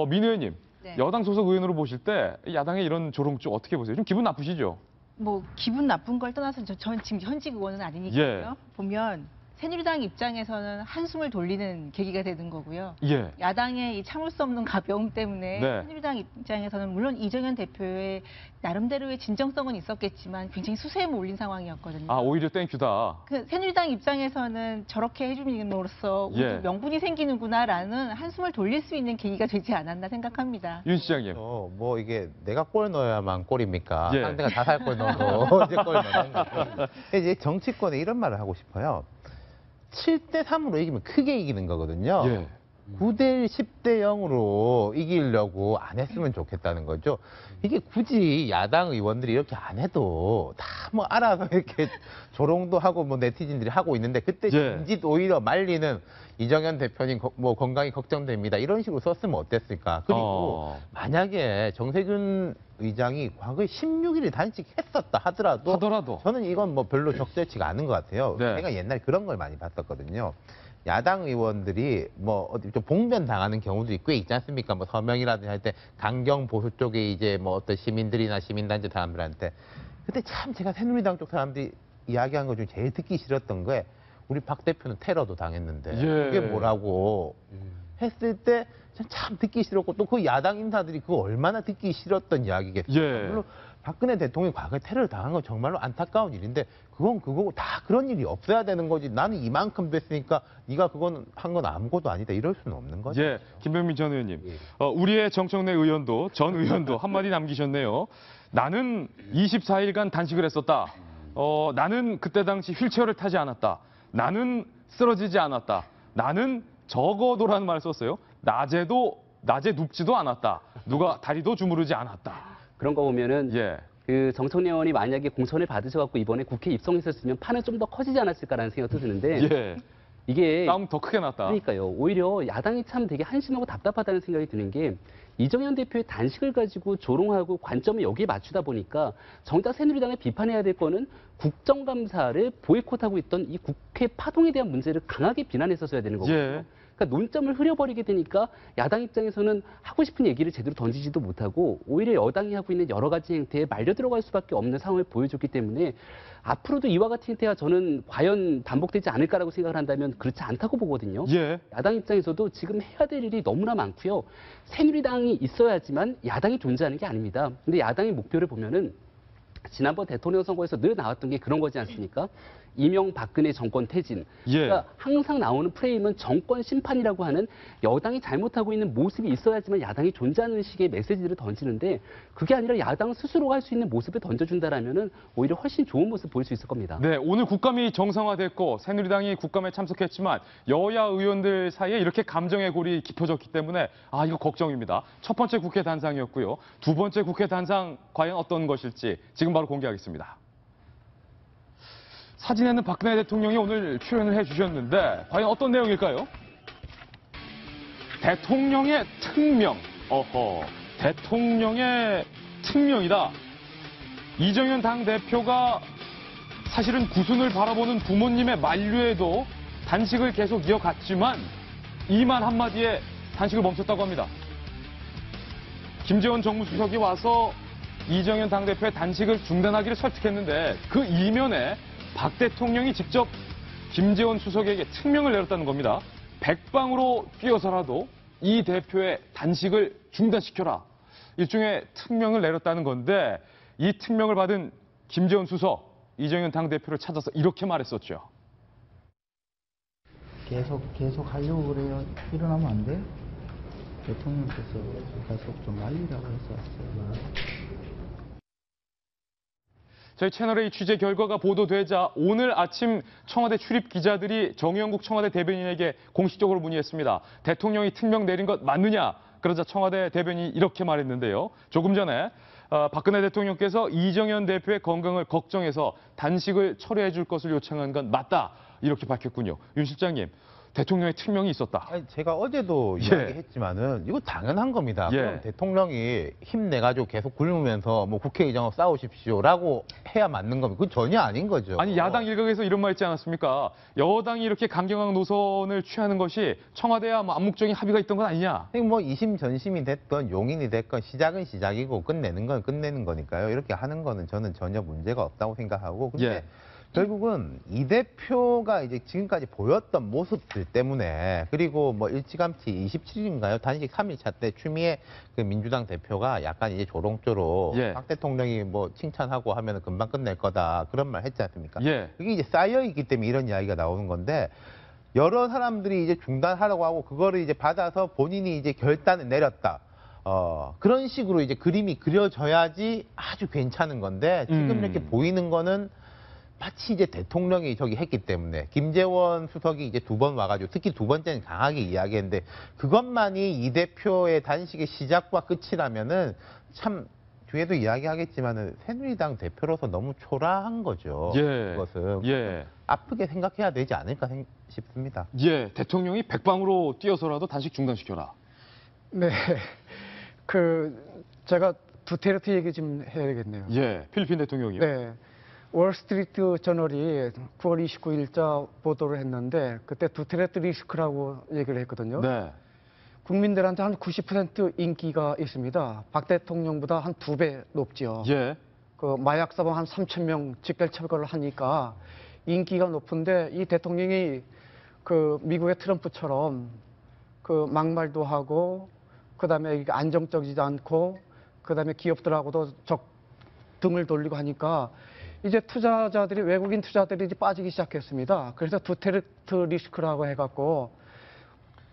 민 의원님, 네. 여당 소속 의원으로 보실 때 야당의 이런 조롱조 어떻게 보세요? 좀 기분 나쁘시죠? 뭐 기분 나쁜 걸 떠나서 저는 지금 현직 의원은 아니니까요. 예. 보면 새누리당 입장에서는 한숨을 돌리는 계기가 되는 거고요. 예. 야당의 이 참을 수 없는 가벼움 때문에 네. 새누리당 입장에서는 물론 이정현 대표의 나름대로의 진정성은 있었겠지만 굉장히 수세에 몰린 상황이었거든요. 아, 오히려 땡큐다. 그 새누리당 입장에서는 저렇게 해줌으로써 예. 명분이 생기는구나라는 한숨을 돌릴 수 있는 계기가 되지 않았나 생각합니다. 윤 시장님. 뭐 이게 내가 골 넣어야만 골입니까? 예. 상대가 자살골 넣어도 이제 골 넣는 거죠. 이제 정치권에 이런 말을 하고 싶어요. 7대 3으로 이기면 크게 이기는 거거든요. 예. 9대 1, 10대 0으로 이기려고 안 했으면 좋겠다는 거죠. 이게 굳이 야당 의원들이 이렇게 안 해도 다 뭐 알아서 이렇게 조롱도 하고 뭐 네티즌들이 하고 있는데 그때 예. 진짓 오히려 말리는 이정현 대표님 뭐 건강이 걱정됩니다. 이런 식으로 썼으면 어땠을까. 그리고 만약에 정세균 의장이 과거에 16일을 단식했었다 하더라도 저는 이건 뭐 별로 적절치가 않은 것 같아요. 네. 제가 옛날에 그런 걸 많이 봤었거든요. 야당 의원들이 뭐 어디 좀 봉변 당하는 경우도 꽤 있지 않습니까? 뭐 서명이라든지 할 때 강경 보수 쪽에 이제 뭐 어떤 시민들이나 시민단체 사람들한테 그때 참 제가 새누리당 쪽 사람들이 이야기한 거 중에 제일 듣기 싫었던 게 우리 박 대표는 테러도 당했는데 예. 그게 뭐라고 했을 때 참 듣기 싫었고 또 그 야당 인사들이 그거 얼마나 듣기 싫었던 이야기겠어요. 예. 물론 박근혜 대통령이 과거에 테러를 당한 건 정말로 안타까운 일인데 그건 그거고 다 그런 일이 없어야 되는 거지. 나는 이만큼 됐으니까 네가 그건 한 건 아무것도 아니다. 이럴 수는 없는 거죠. 예, 김병민 전 의원님. 우리의 정청래 의원도 전 의원도 한마디 남기셨네요. 나는 24일간 단식을 했었다. 나는 그때 당시 휠체어를 타지 않았다. 나는 쓰러지지 않았다. 나는 적어도라는 말을 썼어요. 낮에 눕지도 않았다. 누가 다리도 주무르지 않았다. 그런 거 보면은 예. 그 정청래 의원이 만약에 공천을 받으셔갖고 이번에 국회 입성했었으면 판은 좀 더 커지지 않았을까라는 생각도 드는데 예. 이게 싸움 더 크게 났다. 그러니까요. 오히려 야당이 참 되게 한심하고 답답하다는 생각이 드는 게 이정현 대표의 단식을 가지고 조롱하고 관점을 여기에 맞추다 보니까 정작 새누리당을 비판해야 될 거는 국정감사를 보이콧하고 있던 이 국회 파동에 대한 문제를 강하게 비난했었어야 되는 거거든요. 예. 그러니까 논점을 흐려버리게 되니까 야당 입장에서는 하고 싶은 얘기를 제대로 던지지도 못하고 오히려 여당이 하고 있는 여러 가지 행태에 말려 들어갈 수밖에 없는 상황을 보여줬기 때문에 앞으로도 이와 같은 행태가 저는 과연 반복되지 않을까라고 생각을 한다면 그렇지 않다고 보거든요. 예. 야당 입장에서도 지금 해야 될 일이 너무나 많고요. 새누리당이 있어야지만 야당이 존재하는 게 아닙니다. 근데 야당의 목표를 보면은 지난번 대통령 선거에서 늘 나왔던 게 그런 거지 않습니까? 이명박근혜 정권 퇴진. 예. 그러니까 항상 나오는 프레임은 정권 심판이라고 하는 여당이 잘못하고 있는 모습이 있어야지만 야당이 존재하는 식의 메시지를 던지는데 그게 아니라 야당 스스로가 할 수 있는 모습을 던져준다라면은 오히려 훨씬 좋은 모습 보일 수 있을 겁니다. 네, 오늘 국감이 정상화됐고 새누리당이 국감에 참석했지만 여야 의원들 사이에 이렇게 감정의 골이 깊어졌기 때문에 이거 걱정입니다. 첫 번째 국회 단상이었고요. 두 번째 국회 단상 과연 어떤 것일지 지금 바로 공개하겠습니다. 사진에는 박근혜 대통령이 오늘 출연을 해주셨는데 과연 어떤 내용일까요? 대통령의 특명. 대통령의 특명이다. 이정현 당대표가 사실은 구순을 바라보는 부모님의 만류에도 단식을 계속 이어갔지만 이만 한마디에 단식을 멈췄다고 합니다. 김재원 정무수석이 와서 이정현 당대표의 단식을 중단하기를 설득했는데 그 이면에 박 대통령이 직접 김재원 수석에게 특명을 내렸다는 겁니다. 백방으로 뛰어서라도 이 대표의 단식을 중단시켜라. 일종의 특명을 내렸다는 건데 이 특명을 받은 김재원 수석, 이정현 당대표를 찾아서 이렇게 말했었죠. 계속 하려고 그래요. 일어나면 안 돼? 대통령께서 계속 좀 말리라고 해서 왔어요. 저희 채널의 취재 결과가 보도되자 오늘 아침 청와대 출입 기자들이 정의용국 청와대 대변인에게 공식적으로 문의했습니다. 대통령이 특명 내린 것 맞느냐? 그러자 청와대 대변인이 이렇게 말했는데요. 조금 전에 박근혜 대통령께서 이정현 대표의 건강을 걱정해서 단식을 철회해 줄 것을 요청한 건 맞다. 이렇게 밝혔군요. 윤 실장님, 대통령의 특명이 있었다. 아니, 제가 어제도 이야기했지만은 이거 당연한 겁니다. 그럼 대통령이 힘내가지고 계속 굶으면서 뭐 국회의장하고 싸우십시오라고 해야 맞는 겁니다. 그건 전혀 아닌 거죠. 아니 야당 일각에서 이런 말 있지 않았습니까? 여당이 이렇게 강경한 노선을 취하는 것이 청와대와 뭐 암묵적인 합의가 있던 건 아니냐? 뭐 이심전심이 됐건 용인이 됐건 시작은 시작이고 끝내는 건 끝내는 거니까요. 이렇게 하는 거는 저는 전혀 문제가 없다고 생각하고 근데 결국은 이 대표가 이제 지금까지 보였던 모습들 때문에 그리고 뭐 일찌감치 27일인가요? 단식 3일차 때 추미애 그 민주당 대표가 약간 이제 조롱조로 박 대통령이 뭐 칭찬하고 하면 금방 끝낼 거다 그런 말 했지 않습니까? 그게 이제 쌓여 있기 때문에 이런 이야기가 나오는 건데 여러 사람들이 이제 중단하라고 하고 그거를 이제 받아서 본인이 이제 결단을 내렸다. 그런 식으로 이제 그림이 그려져야지 아주 괜찮은 건데 지금 이렇게 보이는 거는 마치 이제 대통령이 저기 했기 때문에 김재원 수석이 이제 2번 와가지고 특히 2번째는 강하게 이야기했는데 그것만이 이 대표의 단식의 시작과 끝이라면은 참 뒤에도 이야기하겠지만은 새누리당 대표로서 너무 초라한 거죠. 그것은 아프게 생각해야 되지 않을까 싶습니다. 대통령이 백방으로 뛰어서라도 단식 중단시켜라. 네, 제가 두테르테 얘기 좀 해야겠네요. 필리핀 대통령이요. 네. 월스트리트 저널이 9월 29일자 보도를 했는데 그때 두테르테 리스크라고 얘기를 했거든요. 국민들한테 한 90% 인기가 있습니다. 박 대통령보다 한 2배 높지요. 그 마약 사범 한 3,000명 직결 처벌을 하니까 인기가 높은데 이 대통령이 그 미국의 트럼프처럼 그 막말도 하고 그다음에 안정적이지 않고 그다음에 기업들하고도 등을 돌리고 하니까 이제 투자자들이 외국인 투자들이 이제 빠지기 시작했습니다. 그래서 두테르테 리스크라고 해갖고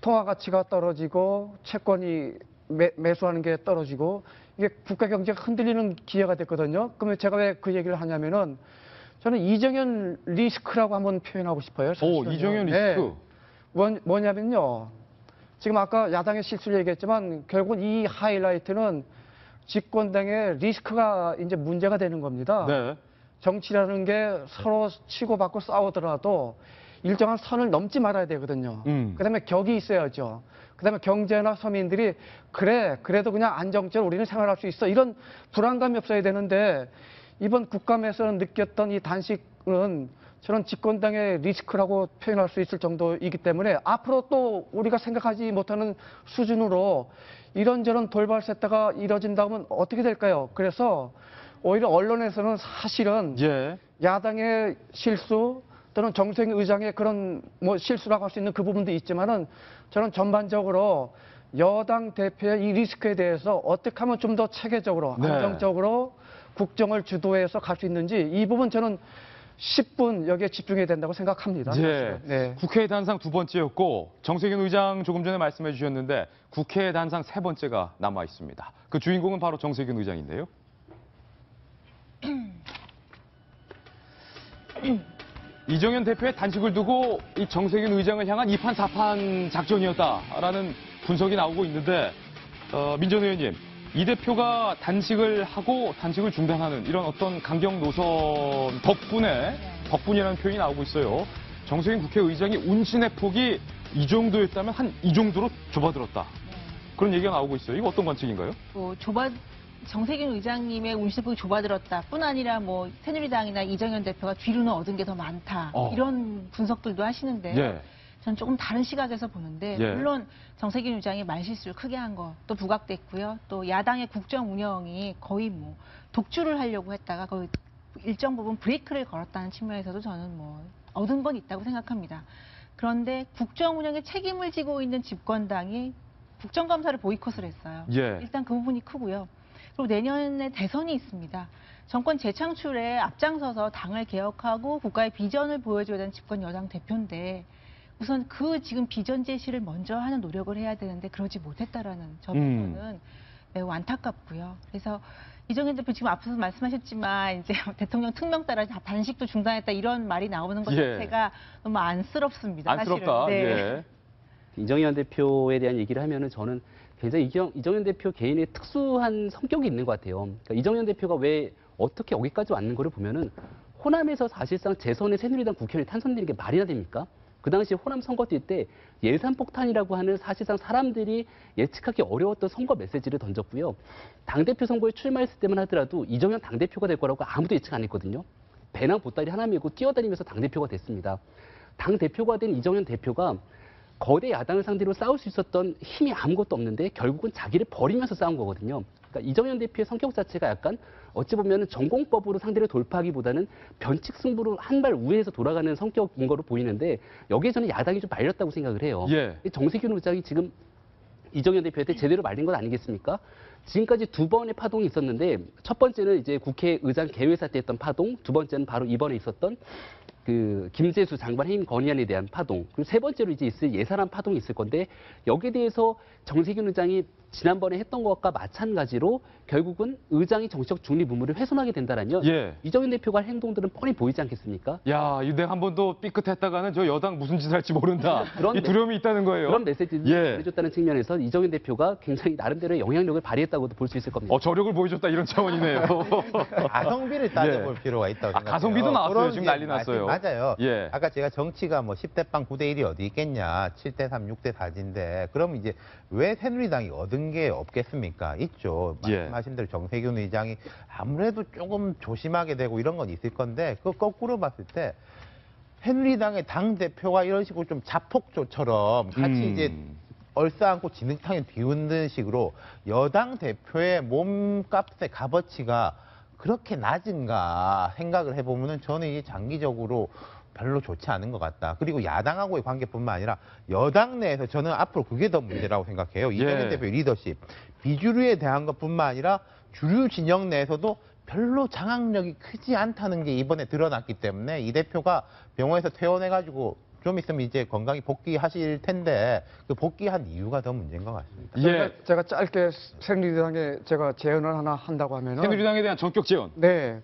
통화 가치가 떨어지고 채권이 매수하는 게 떨어지고 이게 국가 경제가 흔들리는 기회가 됐거든요. 그러면 제가 왜 그 얘기를 하냐면은 저는 이정현 리스크라고 한번 표현하고 싶어요. 이정현 리스크. 뭐냐면요. 지금 아까 야당의 실수를 얘기했지만 결국은 이 하이라이트는 집권당의 리스크가 이제 문제가 되는 겁니다. 정치라는 게 서로 치고받고 싸우더라도 일정한 선을 넘지 말아야 되거든요. 그다음에 격이 있어야죠. 그다음에 경제나 서민들이 그래도 그냥 안정적으로 우리는 생활할 수 있어. 이런 불안감이 없어야 되는데 이번 국감에서는 느꼈던 이 단식은 저는 집권당의 리스크라고 표현할 수 있을 정도이기 때문에 앞으로 또 우리가 생각하지 못하는 수준으로 이런저런 돌발 세타가 이뤄진다면 어떻게 될까요? 그래서 오히려 언론에서는 사실은 야당의 실수 또는 정세균 의장의 그런 뭐 실수라고 할 수 있는 그 부분도 있지만은 저는 전반적으로 여당 대표의 이 리스크에 대해서 어떻게 하면 좀 더 체계적으로 안정적으로 국정을 주도해서 갈 수 있는지 이 부분 저는 10분 여기에 집중해야 된다고 생각합니다. 국회 단상 2번째였고 정세균 의장 조금 전에 말씀해 주셨는데 국회 단상 3번째가 남아 있습니다. 그 주인공은 바로 정세균 의장인데요. 이정현 대표의 단식을 두고 이 정세균 의장을 향한 2판 4판 작전이었다라는 분석이 나오고 있는데 민 전 의원님, 이 대표가 단식을 하고 단식을 중단하는 이런 어떤 강경 노선 덕분이라는 표현이 나오고 있어요. 정세균 국회의장이 운신의 폭이 이 정도였다면 한 이 정도로 좁아들었다. 그런 얘기가 나오고 있어요. 이거 어떤 관측인가요? 정세균 의장님의 운신의 폭이 좁아들었다 뿐 아니라 뭐 새누리당이나 이정현 대표가 뒤로는 얻은 게 더 많다. 이런 분석들도 하시는데 저는 조금 다른 시각에서 보는데 물론 정세균 의장이 말실수를 크게 한 것도 부각됐고요. 또 야당의 국정 운영이 거의 뭐 독주를 하려고 했다가 거의 일정 부분 브레이크를 걸었다는 측면에서도 저는 뭐 얻은 건 있다고 생각합니다. 그런데 국정 운영에 책임을 지고 있는 집권당이 국정감사를 보이콧을 했어요. 일단 그 부분이 크고요. 그리고 내년에 대선이 있습니다. 정권 재창출에 앞장서서 당을 개혁하고 국가의 비전을 보여줘야 되는 집권 여당 대표인데 우선 그 지금 비전 제시를 먼저 하는 노력을 해야 되는데 그러지 못했다라는 점에서는 매우 안타깝고요. 그래서 이정현 대표 지금 앞서서 말씀하셨지만 이제 대통령 특명 따라 단식도 중단했다 이런 말이 나오는 것 자체가 너무 안쓰럽습니다. 안쓰럽다. 사실은. 이정현 대표에 대한 얘기를 하면은 저는 굉장히 이정현 대표 개인의 특수한 성격이 있는 것 같아요. 그러니까 이정현 대표가 왜 어떻게 여기까지 왔는 거를 보면은 호남에서 사실상 재선의 새누리당 국회의원이 탄생되는 게 말이나 됩니까? 그 당시 호남 선거 뛸 때 예산 폭탄이라고 하는 사실상 사람들이 예측하기 어려웠던 선거 메시지를 던졌고요. 당대표 선거에 출마했을 때만 하더라도 이정현 당대표가 될 거라고 아무도 예측 안 했거든요. 배낭 보따리 하나 메고 뛰어다니면서 당대표가 됐습니다. 당대표가 된 이정현 대표가 거대 야당을 상대로 싸울 수 있었던 힘이 아무것도 없는데 결국은 자기를 버리면서 싸운 거거든요. 그러니까 그러니까 이정현 대표의 성격 자체가 약간 어찌 보면 전공법으로 상대를 돌파하기보다는 변칙 승부로 한 발 우회해서 돌아가는 성격인 거로 보이는데 여기에 저는 야당이 좀 말렸다고 생각을 해요. 정세균 의장이 지금 이정현 대표한테 제대로 말린 건 아니겠습니까? 지금까지 두 번의 파동이 있었는데 첫 번째는 이제 국회의장 개회사 때 했던 파동, 두 번째는 바로 이번에 있었던 그 김재수 장관 해임 건의안에 대한 파동, 그리고 세 번째로 이제 있을 예산안 파동이 있을 건데 여기에 대해서 정세균 의장이 지난번에 했던 것과 마찬가지로 결국은 의장이 정치적 중립 의무를 훼손하게 된다라면 이정현 대표가 할 행동들은 뻔히 보이지 않겠습니까? 야, 내가 한 번 더 삐끗했다가는 저 여당 무슨 짓을 할지 모른다. 이 두려움이 있다는 거예요. 그런 메시지를 보내줬다는 측면에서 이정현 대표가 굉장히 나름대로의 영향력을 발휘했다고도 볼 수 있을 겁니다. 저력을 보여줬다 이런 차원이네요. 가성비를 따져볼 필요가 있다고 생각해요. 가성비도 나왔어요. 지금 난리 났어요. 맞아요. 아까 제가 정치가 뭐 10대 빵 9대 1이 어디 있겠냐. 7대 3, 6대 4인데 그럼 이제 왜 새누리당이 얻은 게 없겠습니까? 있죠. 말씀하신 대로 정세균 의장이 아무래도 조금 조심하게 되고 이런 건 있을 건데 그거 거꾸로 봤을 때 새누리당의 당대표가 이런 식으로 좀 자폭조처럼 같이 이제 얼싸안고 진흙탕에 비웃는 식으로 여당 대표의 몸값의 값어치가 그렇게 낮은가 생각을 해보면은 저는 이게 장기적으로 별로 좋지 않은 것 같다. 그리고 야당하고의 관계뿐만 아니라 여당 내에서 저는 앞으로 그게 더 문제라고 생각해요. 이정현 대표의 리더십. 비주류에 대한 것뿐만 아니라 주류 진영 내에서도 별로 장악력이 크지 않다는 게 이번에 드러났기 때문에 이 대표가 병원에서 퇴원해가지고 좀 있으면 이제 건강히 복귀하실 텐데 그 복귀한 이유가 더 문제인 것 같습니다. 제가 짧게 새누리당에 제가 제언을 하나 한다고 하면은 새누리당에 대한 전격 제언. 네.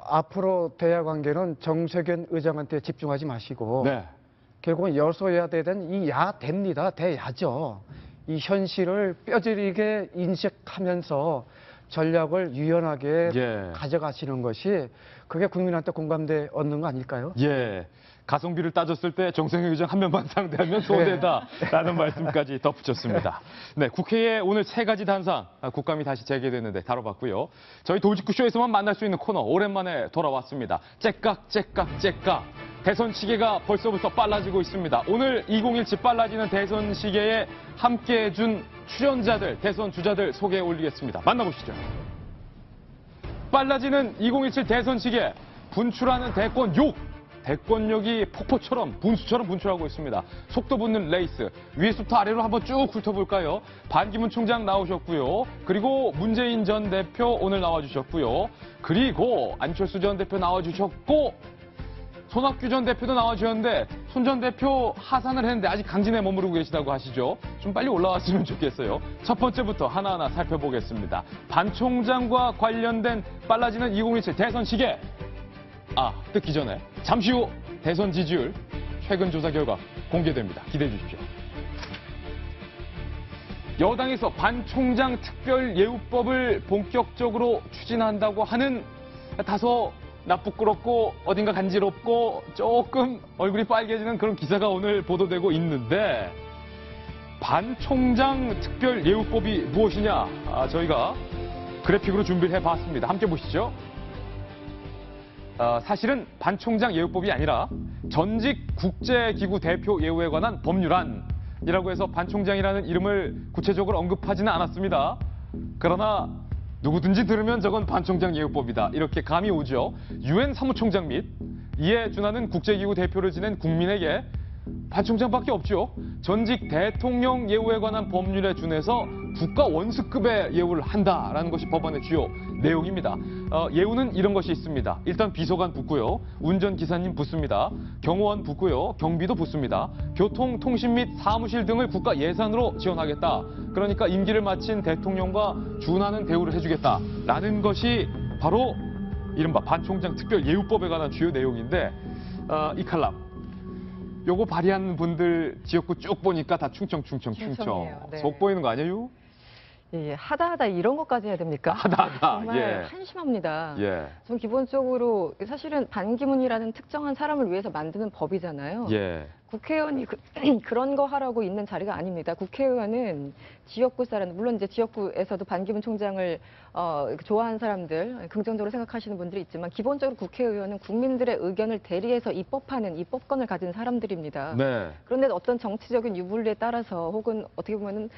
앞으로 대야 관계는 정세균 의장한테 집중하지 마시고 결국은 여소야대에 대한 이 야대입니다. 대야죠. 이 현실을 뼈저리게 인식하면서 전략을 유연하게 가져가시는 것이 그게 국민한테 공감대 얻는 거 아닐까요? 가성비를 따졌을 때 정세균 의장 한 명만 상대하면 손해다라는 말씀까지 덧붙였습니다. 네, 국회에 오늘 세 가지 단상 국감이 다시 재개됐는데 다뤄봤고요. 저희 돌직구쇼에서만 만날 수 있는 코너 오랜만에 돌아왔습니다. 째깍. 대선 시계가 벌써부터 빨라지고 있습니다. 오늘 2017 빨라지는 대선 시계에 함께해준 출연자들, 대선 주자들 소개해 올리겠습니다. 만나보시죠. 빨라지는 2017 대선 시계, 분출하는 대권욕. 대권력이 폭포처럼 분수처럼 분출하고 있습니다. 속도 붙는 레이스. 위에서부터 아래로 한번 쭉 훑어볼까요? 반기문 총장 나오셨고요. 그리고 문재인 전 대표 오늘 나와주셨고요. 그리고 안철수 전 대표 나와주셨고 손학규 전 대표도 나와주셨는데 손 전 대표 하산을 했는데 아직 강진에 머무르고 계시다고 하시죠. 좀 빨리 올라왔으면 좋겠어요. 첫 번째부터 하나하나 살펴보겠습니다. 반 총장과 관련된 빨라지는 2017 대선 시계. 듣기 전에 잠시 후 대선 지지율 최근 조사 결과 공개됩니다. 기대해 주십시오. 여당에서 반 총장 특별 예우법을 본격적으로 추진한다고 하는 다소 나쁘끄럽고 어딘가 간지럽고 조금 얼굴이 빨개지는 그런 기사가 오늘 보도되고 있는데 반 총장 특별 예우법이 무엇이냐 저희가 그래픽으로 준비를 해봤습니다. 함께 보시죠. 사실은 반 총장 예우법이 아니라 전직 국제기구 대표 예우에 관한 법률안이라고 해서 반 총장이라는 이름을 구체적으로 언급하지는 않았습니다. 그러나 누구든지 들으면 저건 반 총장 예우법이다. 이렇게 감이 오죠. 유엔 사무총장 및 이에 준하는 국제기구 대표를 지낸 국민에게 반 총장밖에 없죠. 전직 대통령 예우에 관한 법률에 준해서 국가 원수급의 예우를 한다라는 것이 법안의 주요 내용입니다. 예우는 이런 것이 있습니다. 일단 비서관 붙고요. 운전기사님 붙습니다. 경호원 붙고요. 경비도 붙습니다. 교통, 통신 및 사무실 등을 국가 예산으로 지원하겠다. 그러니까 임기를 마친 대통령과 준하는 대우를 해주겠다라는 것이 바로 이른바 반 총장 특별 예우법에 관한 주요 내용인데 이 칼럼. 요거 발의한 분들 지역구 쭉 보니까 다 충청. 네. 속 보이는 거 아니에요? 하다 이런 것까지 해야 됩니까? 하다. 정말 한심합니다. 전 기본적으로 사실은 반기문이라는 특정한 사람을 위해서 만드는 법이잖아요. 국회의원이 그런 거 하라고 있는 자리가 아닙니다. 국회의원은 지역구 사람, 물론 이제 지역구에서도 반기문 총장을 좋아하는 사람들, 긍정적으로 생각하시는 분들이 있지만 기본적으로 국회의원은 국민들의 의견을 대리해서 입법하는 입법권을 가진 사람들입니다. 네. 그런데 어떤 정치적인 유불리에 따라서 혹은 어떻게 보면은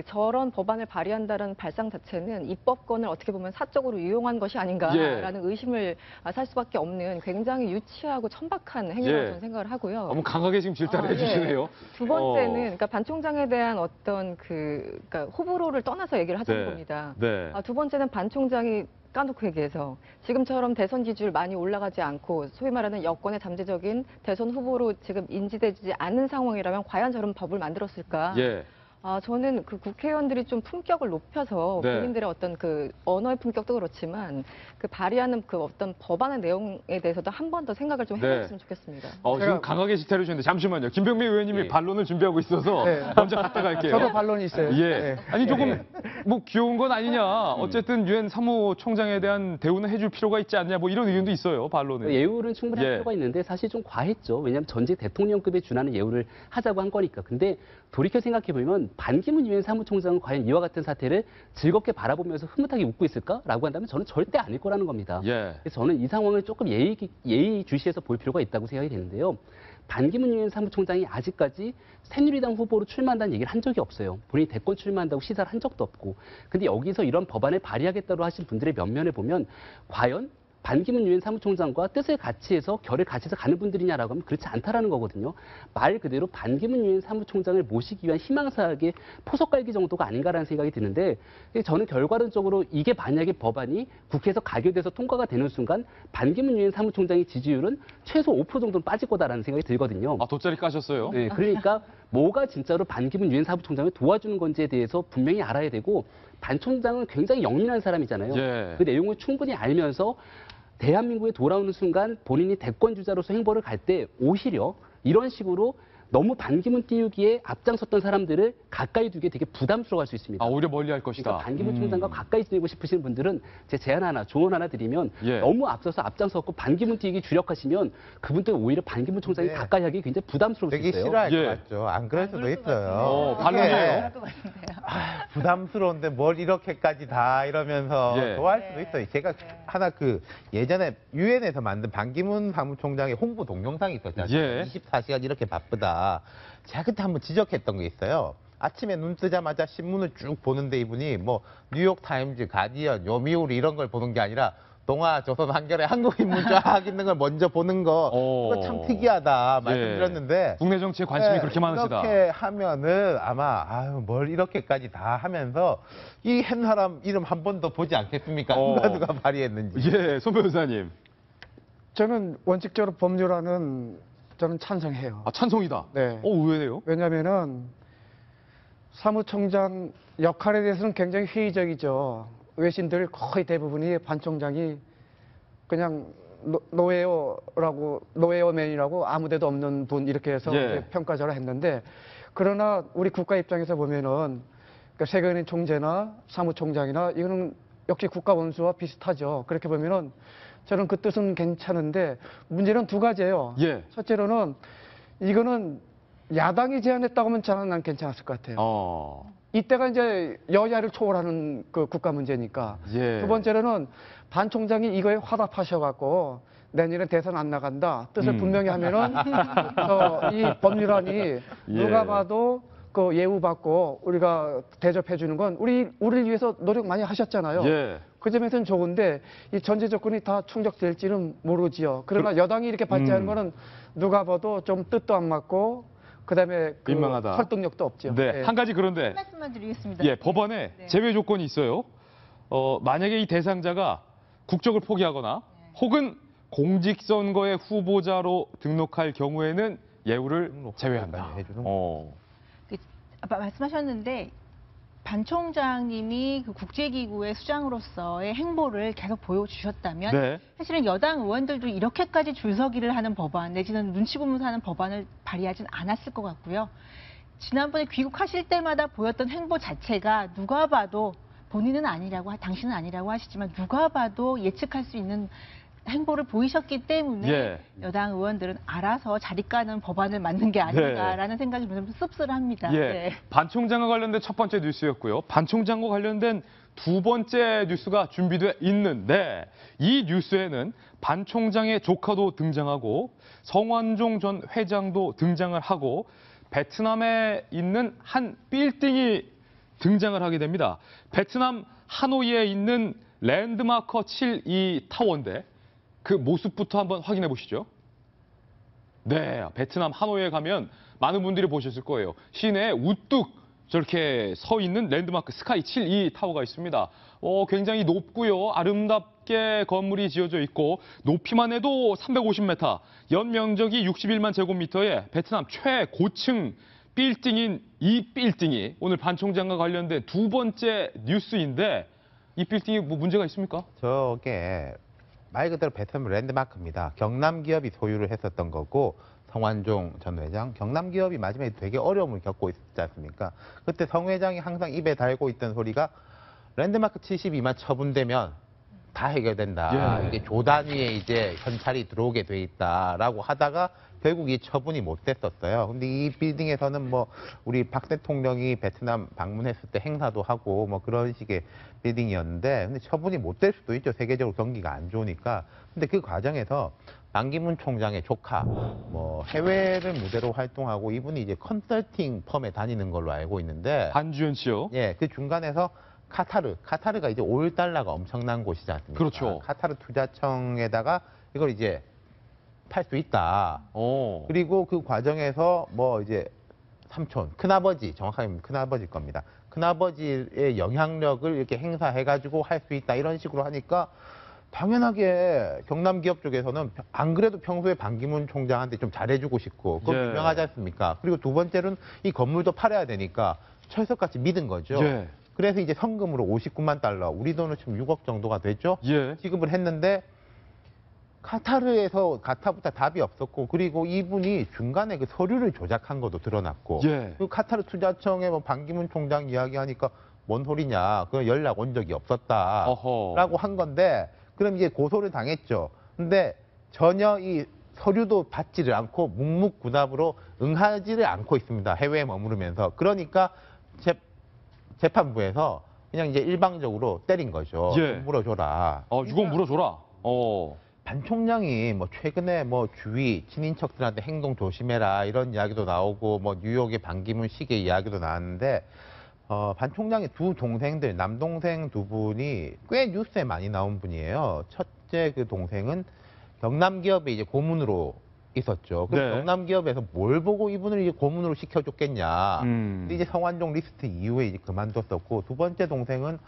저런 법안을 발의한다는 발상 자체는 입법권을 어떻게 보면 사적으로 유용한 것이 아닌가라는 의심을 살 수밖에 없는 굉장히 유치하고 천박한 행위라고 저는 생각을 하고요. 너무 강하게 지금 질타를 해주시네요. 두 번째는 그러니까 반 총장에 대한 어떤 그러니까 호불호를 떠나서 얘기를 하자는 겁니다. 네. 두 번째는 반 총장이 까놓고 얘기해서 지금처럼 대선 지지율 많이 올라가지 않고 소위 말하는 여권의 잠재적인 대선 후보로 지금 인지되지 않는 상황이라면 과연 저런 법을 만들었을까? 예. 저는 그 국회의원들이 좀 품격을 높여서 네. 본인들의 어떤 그 언어의 품격도 그렇지만 그 발의하는 그 어떤 법안의 내용에 대해서도 한 번 더 생각을 좀 해봤으면 좋겠습니다. 지금 강하게 질타를 주셨는데 잠시만요. 김병미 의원님이 예. 반론을 준비하고 있어서 네. 먼저 갔다 갈게요. 저도 반론이 있어요. 예. 네. 아니 조금 뭐 귀여운 건 아니냐. 어쨌든 유엔 사무총장에 대한 대우는 해줄 필요가 있지 않냐. 뭐 이런 의견도 있어요. 반론은. 예우는 충분히 할 필요가 있는데 사실 좀 과했죠. 왜냐하면 전직 대통령급에 준하는 예우를 하자고 한 거니까. 근데 돌이켜 생각해보면 반기문 유엔 사무총장은 과연 이와 같은 사태를 즐겁게 바라보면서 흐뭇하게 웃고 있을까라고 한다면 저는 절대 아닐 거라는 겁니다. 예. 그래서 저는 이 상황을 조금 예의 주시해서 볼 필요가 있다고 생각이 되는데요. 반기문 유엔 사무총장이 아직까지 새누리당 후보로 출마한다는 얘기를 한 적이 없어요. 본인이 대권 출마한다고 시사를 한 적도 없고. 근데 여기서 이런 법안을 발의하겠다고 하신 분들의 면면을 보면 과연 반기문 유엔 사무총장과 뜻을 같이 해서 결을 같이 해서 가는 분들이냐라고 하면 그렇지 않다라는 거거든요. 말 그대로 반기문 유엔 사무총장을 모시기 위한 희망사하게 포석 깔기 정도가 아닌가라는 생각이 드는데 저는 결과론적으로 이게 만약에 법안이 국회에서 가결돼서 통과가 되는 순간 반기문 유엔 사무총장의 지지율은 최소 5% 정도는 빠질 거다라는 생각이 들거든요. 돗자리 까셨어요? 네, 그러니까 뭐가 진짜로 반기문 유엔 사무총장을 도와주는 건지에 대해서 분명히 알아야 되고 반 총장은 굉장히 영민한 사람이잖아요. 예. 그 내용을 충분히 알면서 대한민국에 돌아오는 순간 본인이 대권 주자로서 행보를 갈 때 오히려 이런 식으로 너무 반기문 띄우기에 앞장섰던 사람들을 가까이 두기에 되게 부담스러워할 수 있습니다. 오히려 멀리할 것이다. 그러니까 반기문 총장과 가까이 지내고 싶으신 분들은 제 제안 하나, 조언 하나 드리면 너무 앞서서 앞장섰고 반기문 띄우기 주력하시면 그분들 오히려 반기문 총장이 가까이 하기 굉장히 부담스러울 수 있어요. 되게 싫어할 것 같죠. 안 그럴 수도 있어요. 반론이에요. 부담스러운데 뭘 이렇게까지 다 이러면서 좋아할 수도 있어요. 제가 하나 예전에 유엔에서 만든 반기문 사무총장의 홍보 동영상이 있었잖아요. 24시간 이렇게 바쁘다. 제가 그때 한번 지적했던 게 있어요. 아침에 눈 뜨자마자 신문을 쭉 보는데 이분이 뭐 뉴욕타임즈, 가디언, 요미우리 이런 걸 보는 게 아니라 동아, 조선, 한겨레 한국인문 쫙 있는 걸 먼저 보는 거 그거 참 특이하다 말씀드렸는데 국내 정치에 관심이 그렇게 많으시다. 이렇게 하면은 아마 뭘 이렇게까지 다 하면서 이 한 사람 이름 한 번 더 보지 않겠습니까? 누가 발의했는지. 예, 손 변호사님. 저는 원칙적으로 법률안은 저는 찬성해요. 찬성이다. 네. 의외네요. 왜냐하면은 사무총장 역할에 대해서는 굉장히 회의적이죠. 외신들 거의 대부분이 반 총장이 그냥 노웨어맨이라고 아무데도 없는 분 이렇게 해서 평가절하 했는데 그러나 우리 국가 입장에서 보면은 그러니까 세계은행 총재나 사무총장이나 이거는 역시 국가 원수와 비슷하죠. 그렇게 보면은 저는 그 뜻은 괜찮은데 문제는 두 가지예요. 첫째로는 이거는 야당이 제안했다고 하면 저는 난 괜찮았을 것 같아요. 이때가 이제 여야를 초월하는 그 국가 문제니까. 두 번째로는 반 총장이 이거에 화답하셔갖고 내년에 대선 안 나간다. 뜻을 분명히 하면은 이 법률안이 누가 봐도 그 예우받고 우리가 대접해 주는 건 우리를 위해서 노력 많이 하셨잖아요. 그 점에서는 좋은데 이 전제 조건이 다 충족될지는 모르지요. 그러나 여당이 이렇게 발제하는 거는 누가 봐도 좀 뜻도 안 맞고 그다음에 민망하다. 설득력도 없죠. 네. 한 가지 그런데 한 말씀만 드리겠습니다. 법안에 제외 조건이 있어요. 만약에 이 대상자가 국적을 포기하거나 혹은 공직선거의 후보자로 등록할 경우에는 예우를 제외한다. 말씀하셨는데 반 총장님이 그 국제기구의 수장으로서의 행보를 계속 보여주셨다면 사실은 여당 의원들도 이렇게까지 줄서기를 하는 법안 내지는 눈치 보면서 하는 법안을 발의하진 않았을 것 같고요. 지난번에 귀국하실 때마다 보였던 행보 자체가 누가 봐도 본인은 아니라고 당신은 아니라고 하시지만 누가 봐도 예측할 수 있는 행보를 보이셨기 때문에 예. 여당 의원들은 알아서 자리까는 법안을 만든 게 아닌가라는 생각이 좀 씁쓸합니다. 예. 네. 반 총장과 관련된 첫 번째 뉴스였고요. 반 총장과 관련된 두 번째 뉴스가 준비돼 있는데 이 뉴스에는 반 총장의 조카도 등장하고 성완종 전 회장도 등장을 하고 베트남에 있는 한 빌딩이 등장을 하게 됩니다. 베트남 하노이에 있는 랜드마커 72 타워인데 그 모습부터 한번 확인해 보시죠. 네, 베트남 하노이에 가면 많은 분들이 보셨을 거예요. 시내에 우뚝 저렇게 서 있는 랜드마크 스카이 72 타워가 있습니다. 굉장히 높고요. 아름답게 건물이 지어져 있고 높이만 해도 350m, 연면적이 61만 제곱미터의 베트남 최고층 빌딩인 이 빌딩이 오늘 반 총장과 관련된 두 번째 뉴스인데 이 빌딩이 뭐 문제가 있습니까? 저게 말 그대로 베트남 랜드마크입니다. 경남 기업이 소유를 했었던 거고 성완종 전 회장, 경남 기업이 마지막에 되게 어려움을 겪고 있지 않습니까? 그때 성 회장이 항상 입에 달고 있던 소리가 랜드마크 72만 처분되면 다 해결된다. 예. 이게 조 단위에 이제 현찰이 들어오게 돼 있다라고 하다가 결국 이 처분이 못 됐었어요. 근데 이 빌딩에서는 뭐 우리 박 대통령이 베트남 방문했을 때 행사도 하고 뭐 그런 식의 빌딩이었는데 근데 처분이 못 될 수도 있죠. 세계적으로 경기가 안 좋으니까. 근데 그 과정에서 반기문 총장의 조카 뭐 해외를 무대로 활동하고 이분이 이제 컨설팅 펌에 다니는 걸로 알고 있는데 반주현 씨요. 예, 그 중간에서 카타르가 이제 오일 달러가 엄청난 곳이지 않습니까? 그렇죠. 카타르 투자청에다가 이걸 이제 팔 수 있다. 그리고 그 과정에서 뭐 이제 삼촌, 큰아버지, 정확하게 큰아버지일 겁니다. 큰아버지의 영향력을 이렇게 행사해가지고 할 수 있다. 이런 식으로 하니까 당연하게 경남 기업 쪽에서는 안 그래도 평소에 반기문 총장한테 좀 잘해주고 싶고 그건 예. 유명하지 않습니까? 그리고 두 번째로는 이 건물도 팔아야 되니까 철석같이 믿은 거죠. 예. 그래서 이제 성금으로 59만 달러, 우리 돈으로 지금 6억 정도가 됐죠? 예. 지급을 했는데 카타르부터 답이 없었고 그리고 이분이 중간에 그 서류를 조작한 것도 드러났고 예. 그 카타르 투자청에 뭐 반기문 총장 이야기하니까 뭔 소리냐, 그 연락 온 적이 없었다라고 한 건데 그럼 이제 고소를 당했죠. 근데 전혀 이 서류도 받지를 않고 묵묵부답으로 응하지를 않고 있습니다. 해외에 머무르면서. 그러니까 재판부에서 그냥 이제 일방적으로 때린 거죠. 예. 물어줘라. 6억 물어줘라. 반 총장이 뭐 최근에 뭐 주위 친인척들한테 행동 조심해라 이런 이야기도 나오고 뭐 뉴욕의 반기문 시계 이야기도 나왔는데 반 총장의 두 동생들, 남동생 두 분이 꽤 뉴스에 많이 나온 분이에요. 첫째 그 동생은 경남 기업에 이제 고문으로 있었죠. 그럼 네. 경남 기업에서 뭘 보고 이분을 이제 고문으로 시켜줬겠냐. 근데 이제 성완종 리스트 이후에 이제 그만뒀었고 두 번째 동생은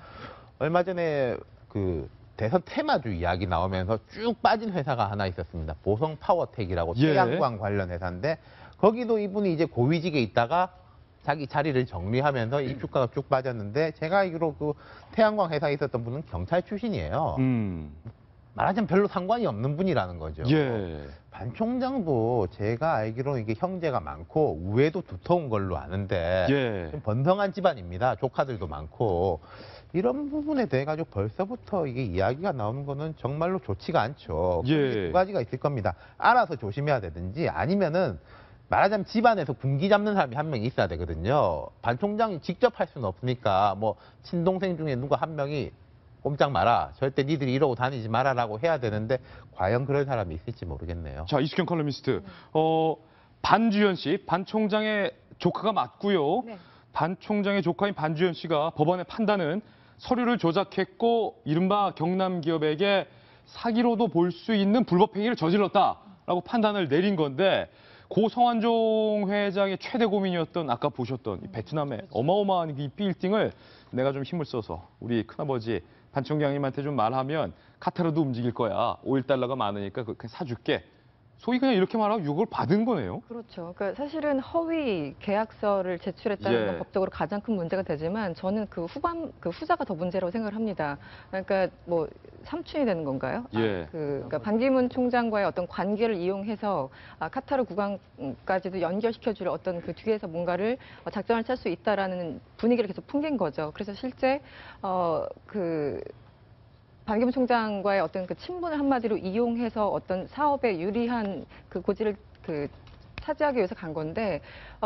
얼마 전에 그 대선 테마주 이야기 나오면서 쭉 빠진 회사가 하나 있었습니다. 보성 파워텍이라고 예. 태양광 관련 회사인데 거기도 이분이 이제 고위직에 있다가 자기 자리를 정리하면서 이 주가가 쭉 빠졌는데 제가 알기로 그 태양광 회사에 있었던 분은 경찰 출신이에요. 말하자면 별로 상관이 없는 분이라는 거죠. 예. 반 총장도 제가 알기로 이게 형제가 많고 우애도 두터운 걸로 아는데 예. 좀 번성한 집안입니다. 조카들도 많고 이런 부분에 대해 가지고 벌써부터 이게 이야기가 나오는 거는 정말로 좋지가 않죠. 예. 두 가지가 있을 겁니다. 알아서 조심해야 되든지 아니면은 말하자면 집안에서 군기 잡는 사람이 한 명 있어야 되거든요. 반 총장이 직접 할 수는 없으니까 뭐 친동생 중에 누가 한 명이 꼼짝 마라. 절대 니들이 이러고 다니지 마라라고 해야 되는데 과연 그럴 사람이 있을지 모르겠네요. 자, 이수경 컬럼니스트. 반주현 씨, 반 총장의 조카가 맞고요. 네. 반 총장의 조카인 반주현 씨가 법원의 판단은 서류를 조작했고 이른바 경남 기업에게 사기로도 볼 수 있는 불법 행위를 저질렀다라고 판단을 내린 건데 고 성완종 회장의 최대 고민이었던 아까 보셨던 이 베트남의 어마어마한 이 빌딩을 내가 좀 힘을 써서 우리 큰아버지 반 총장님한테 좀 말하면 카타르도 움직일 거야. 5.1달러가 많으니까 그렇게 사줄게. 소위 그냥 이렇게 말하고 6억을 받은 거네요. 그렇죠. 그러니까 사실은 허위 계약서를 제출했다는 예. 건 법적으로 가장 큰 문제가 되지만 저는 그 후자가 더 문제라고 생각을 합니다. 그러니까 뭐 삼촌이 되는 건가요? 예. 그러니까 반기문 총장과의 어떤 관계를 이용해서 카타르 국왕까지도 연결시켜줄 어떤 그 뒤에서 뭔가를 작전을 짤 수 있다라는 분위기를 계속 풍긴 거죠. 그래서 실제 그 반기문 총장과의 어떤 그 친분을 한마디로 이용해서 어떤 사업에 유리한 그 고지를 차지하기 위해서 간 건데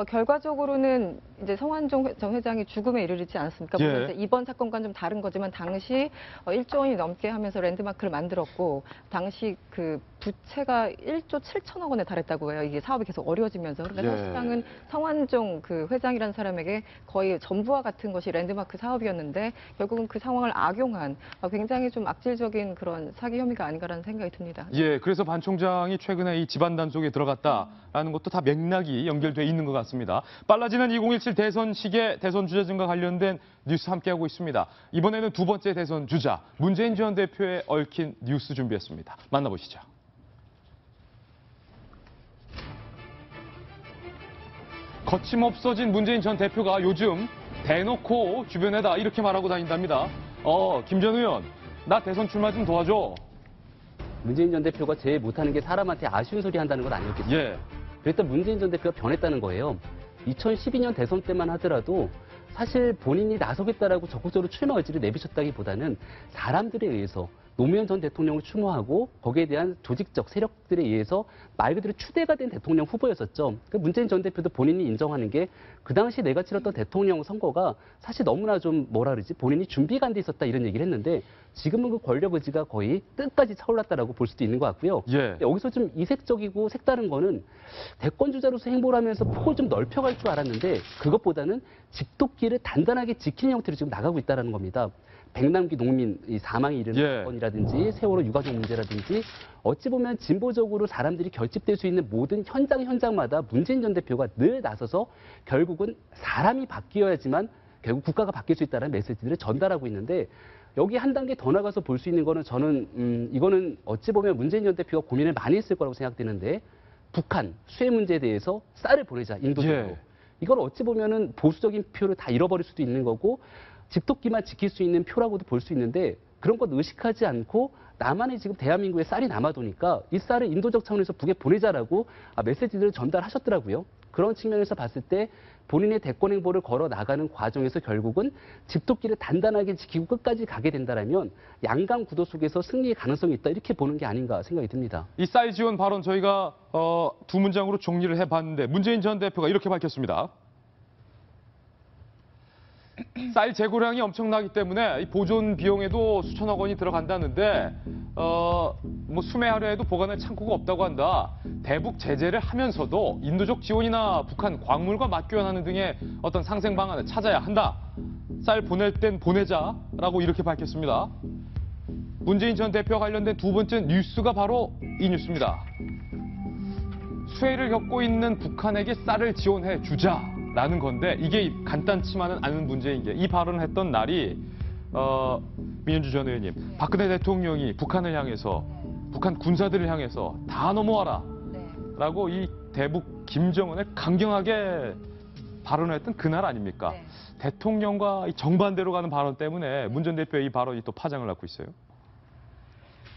결과적으로는 이제 성완종 전 회장이 죽음에 이르지 않았습니까? 물론 예. 이제 이번 사건과는 좀 다른 거지만 당시 1조 원이 넘게 하면서 랜드마크를 만들었고 당시 그 부채가 1조 7천억 원에 달했다고 해요. 이게 사업이 계속 어려워지면서. 그러니까 예. 사실상은 성완종 그 회장이라는 사람에게 거의 전부와 같은 것이 랜드마크 사업이었는데 결국은 그 상황을 악용한 굉장히 좀 악질적인 그런 사기 혐의가 아닌가라는 생각이 듭니다. 예, 그래서 반 총장이 최근에 이 집안단 속에 들어갔다라는 것도 다 맥락이 연결돼 있는 것 같습니다. 빨라지는 2017 대선 시기에 대선 주자들과 관련된 뉴스 함께하고 있습니다. 이번에는 두 번째 대선 주자 문재인 전 대표에 얽힌 뉴스 준비했습니다. 만나보시죠. 거침없어진 문재인 전 대표가 요즘 대놓고 주변에다 이렇게 말하고 다닌답니다. 김 전 의원, 나 대선 출마 좀 도와줘. 문재인 전 대표가 제일 못하는 게 사람한테 아쉬운 소리 한다는 건 아니었겠어요. 예. 그랬던 문재인 전 대표가 변했다는 거예요. 2012년 대선 때만 하더라도 사실 본인이 나서겠다라고 적극적으로 출마 의지를 내비쳤다기보다는 사람들에 의해서 노무현 전 대통령을 추모하고 거기에 대한 조직적 세력들에 의해서 말 그대로 추대가 된 대통령 후보였었죠. 그러니까 문재인 전 대표도 본인이 인정하는 게 그 당시 내가 치렀던 대통령 선거가 사실 너무나 좀 뭐라 그러지 본인이 준비가 안 돼 있었다 이런 얘기를 했는데 지금은 그 권력 의지가 거의 끝까지 차올랐다라고 볼 수도 있는 것 같고요. 예. 여기서 좀 이색적이고 색다른 거는 대권 주자로서 행보를 하면서 폭을 좀 넓혀갈 줄 알았는데 그것보다는 집도끼를 단단하게 지키는 형태로 지금 나가고 있다는 겁니다. 백남기 농민 사망이 이르는 사건이라든지 세월호 유가족 문제라든지 어찌 보면 진보적으로 사람들이 결집될 수 있는 모든 현장마다 문재인 전 대표가 늘 나서서 결국은 사람이 바뀌어야지만 결국 국가가 바뀔 수 있다는 메시지들을 전달하고 있는데 여기 한 단계 더 나가서 볼 수 있는 거는 저는 이거는 어찌 보면 문재인 전 대표가 고민을 많이 했을 거라고 생각되는데 북한 수해 문제에 대해서 쌀을 보내자 인도적으로 이걸 어찌 보면은 보수적인 표를 다 잃어버릴 수도 있는 거고 집도끼만 지킬 수 있는 표라고도 볼 수 있는데 그런 것 의식하지 않고 나만이 지금 대한민국에 쌀이 남아도니까 이 쌀을 인도적 차원에서 북에 보내자라고 메시지들을 전달하셨더라고요. 그런 측면에서 봤을 때 본인의 대권 행보를 걸어 나가는 과정에서 결국은 집도끼를 단단하게 지키고 끝까지 가게 된다면 양강 구도 속에서 승리의 가능성이 있다 이렇게 보는 게 아닌가 생각이 듭니다. 이 쌀 지원 발언 저희가 두 문장으로 정리를 해봤는데 문재인 전 대표가 이렇게 밝혔습니다. 쌀 재고량이 엄청나기 때문에 이 보존 비용에도 수천억 원이 들어간다는데 뭐 수매하려 해도 보관할 창고가 없다고 한다. 대북 제재를 하면서도 인도적 지원이나 북한 광물과 맞교환하는 등의 어떤 상생 방안을 찾아야 한다. 쌀 보낼 땐 보내자라고 이렇게 밝혔습니다. 문재인 전 대표와 관련된 두 번째 뉴스가 바로 이 뉴스입니다. 수해를 겪고 있는 북한에게 쌀을 지원해 주자. 라는 건데 이게 간단치만은 않은 문제인 게 이 발언을 했던 날이 민현주 전 의원님 박근혜 대통령이 북한을 향해서 북한 군사들을 향해서 다 넘어와라 라고 이 대북 김정은을 강경하게 발언했던 그날 아닙니까? 네. 대통령과 정반대로 가는 발언 때문에 문 전 대표의 이 발언이 또 파장을 낳고 있어요.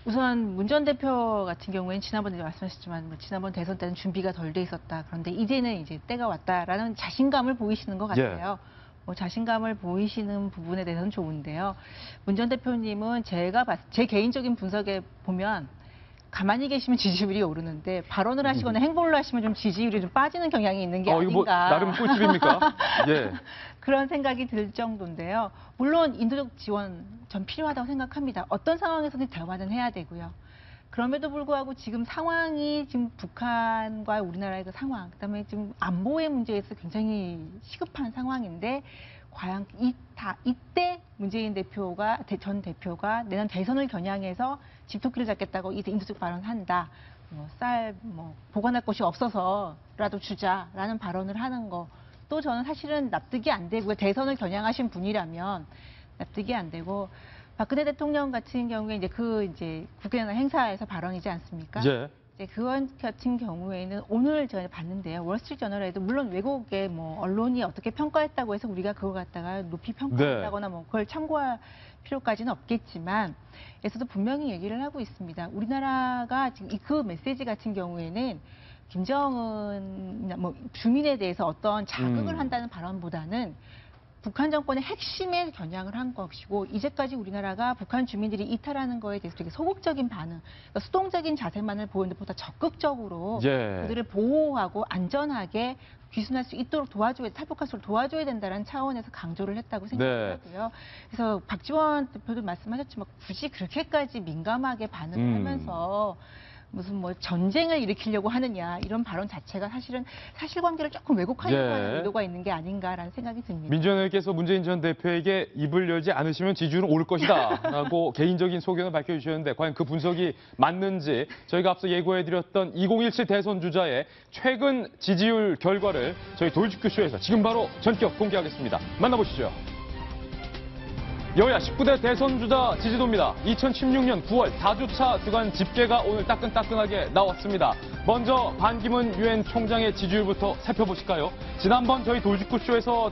우선 문 전 대표 같은 경우에는 지난번에 말씀하셨지만 지난번 대선 때는 준비가 덜 돼 있었다. 그런데 이제는 이제 때가 왔다라는 자신감을 보이시는 것 같아요. 뭐 자신감을 보이시는 부분에 대해서는 좋은데요. 문 전 대표님은 제 개인적인 분석에 보면 가만히 계시면 지지율이 오르는데 발언을 하시거나 행보를 하시면 좀 지지율이 좀 빠지는 경향이 있는 게 아닌가. 이거 뭐 나름 꿀팁입니까? 예. 그런 생각이 들 정도인데요. 물론 인도적 지원 전 필요하다고 생각합니다. 어떤 상황에서는 대화는 해야 되고요. 그럼에도 불구하고 지금 상황이 지금 북한과 우리나라의 그 상황, 그다음에 지금 안보의 문제에서 굉장히 시급한 상황인데 과연 이때 문재인 대표가 전 대표가 내년 대선을 겨냥해서 집토끼를 잡겠다고 이제 인도적 발언한다. 보관할 곳이 없어서라도 주자라는 발언을 하는 거. 또 저는 사실은 납득이 안 되고요. 대선을 겨냥하신 분이라면 납득이 안 되고 박근혜 대통령 같은 경우에 이제 국회의원 행사에서 발언이지 않습니까? 예. 그원 같은 경우에는 오늘 제가 봤는데요. 월스트리트저널에도 물론 외국의 언론이 어떻게 평가했다고 해서 우리가 그걸 갖다가 높이 평가했다거나 그걸 참고할 필요까지는 없겠지만 에서도 분명히 얘기를 하고 있습니다. 우리나라가 지금 그 메시지 같은 경우에는 김정은 주민에 대해서 어떤 자극을 한다는 발언보다는 북한 정권의 핵심에 겨냥을 한 것이고 이제까지 우리나라가 북한 주민들이 이탈하는 거에 대해서 되게 소극적인 반응, 그러니까 수동적인 자세만을 보이는 것보다 적극적으로 그들을 보호하고 안전하게 귀순할 수 있도록 도와줘야, 탈북할 수 있도록 도와줘야 된다는 차원에서 강조를 했다고 생각하고요. 그래서 박지원 대표도 말씀하셨지만 굳이 그렇게까지 민감하게 반응을 하면서 무슨 뭐 전쟁을 일으키려고 하느냐 이런 발언 자체가 사실은 사실관계를 조금 왜곡하려고 하는 의도가 있는 게 아닌가라는 생각이 듭니다. 민주당 의원께서 문재인 전 대표에게 입을 열지 않으시면 지지율은 오를 것이다 라고 개인적인 소견을 밝혀주셨는데 과연 그 분석이 맞는지 저희가 앞서 예고해드렸던 2017 대선 주자의 최근 지지율 결과를 저희 돌직구쇼에서 지금 바로 전격 공개하겠습니다. 만나보시죠. 여야 19대 대선 주자 지지도입니다. 2016년 9월 4주차 주간 집계가 오늘 따끈따끈하게 나왔습니다. 먼저 반기문 유엔 총장의 지지율부터 살펴보실까요? 지난번 저희 돌직구쇼에서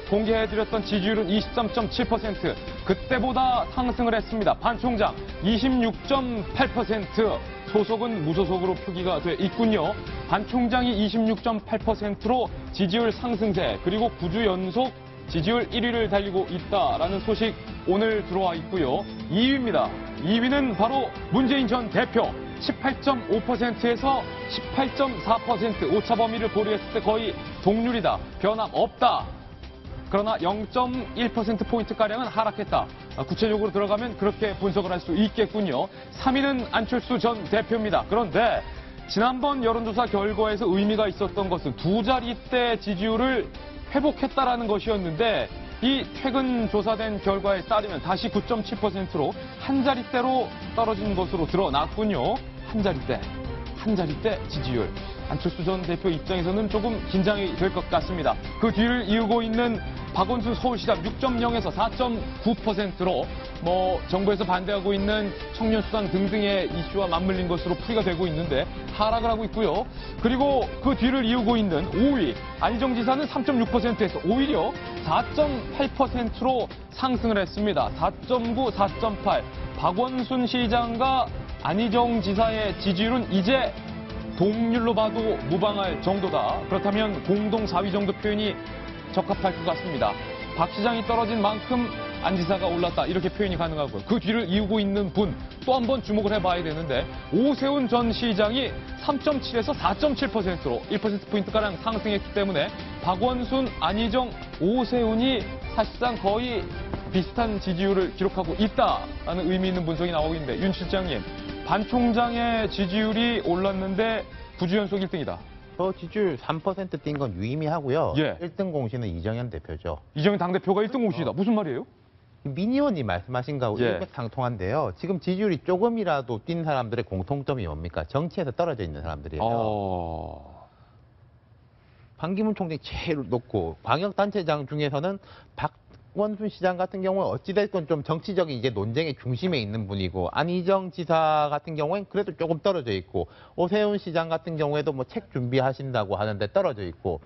공개해드렸던 지지율은 23.7%. 그때보다 상승을 했습니다. 반 총장 26.8%. 소속은 무소속으로 표기가 돼 있군요. 반 총장이 26.8%로 지지율 상승세, 그리고 9주 연속 지지율 1위를 달리고 있다라는 소식 오늘 들어와 있고요. 2위입니다. 2위는 바로 문재인 전 대표 18.5%에서 18.4%, 오차 범위를 고려했을 때 거의 동률이다. 변함없다. 그러나 0.1%포인트가량은 하락했다. 구체적으로 들어가면 그렇게 분석을 할 수 있겠군요. 3위는 안철수 전 대표입니다. 그런데 지난번 여론조사 결과에서 의미가 있었던 것은 두 자릿대 지지율을 회복했다라는 것이었는데 이 최근 조사된 결과에 따르면 다시 9.7%로 한 자릿대로 떨어진 것으로 드러났군요. 한 자릿대 지지율. 안철수 전 대표 입장에서는 조금 긴장이 될 것 같습니다. 그 뒤를 이으고 있는 박원순 서울시장 6.0에서 4.9%로 정부에서 반대하고 있는 청년 수당 등등의 이슈와 맞물린 것으로 풀이가 되고 있는데 하락을 하고 있고요. 그리고 그 뒤를 이으고 있는 5위 안희정 지사는 3.6%에서 오히려 4.8%로 상승을 했습니다. 4.9, 4.8. 박원순 시장과 안희정 지사의 지지율은 이제 동률로 봐도 무방할 정도다. 그렇다면 공동 4위 정도 표현이 적합할 것 같습니다. 박 시장이 떨어진 만큼 안 지사가 올랐다. 이렇게 표현이 가능하고요. 그 뒤를 이으고 있는 분 또 한 번 주목을 해봐야 되는데 오세훈 전 시장이 3.7에서 4.7%로 1%포인트가량 상승했기 때문에 박원순, 안희정, 오세훈이 사실상 거의 비슷한 지지율을 기록하고 있다라는 의미 있는 분석이 나오고 있는데 윤 실장님, 반 총장의 지지율이 올랐는데 9주 연속 1등이다. 지지율 3% 뛴 건 유의미하고요. 1등 공신은 이정현 대표죠. 이정현 당대표가 1등 공신이다. 무슨 말이에요? 민 의원님 말씀하신 거하고 일맥상통한데요. 지금 지지율이 조금이라도 뛴 사람들의 공통점이 뭡니까? 정치에서 떨어져 있는 사람들이에요. 반기문 총장이 제일 높고 광역단체장 중에서는 박원순 시장 같은 경우는 어찌됐건 좀 정치적인 이제 논쟁의 중심에 있는 분이고 안희정 지사 같은 경우엔 그래도 조금 떨어져 있고 오세훈 시장 같은 경우에도 뭐 책 준비하신다고 하는데 떨어져 있고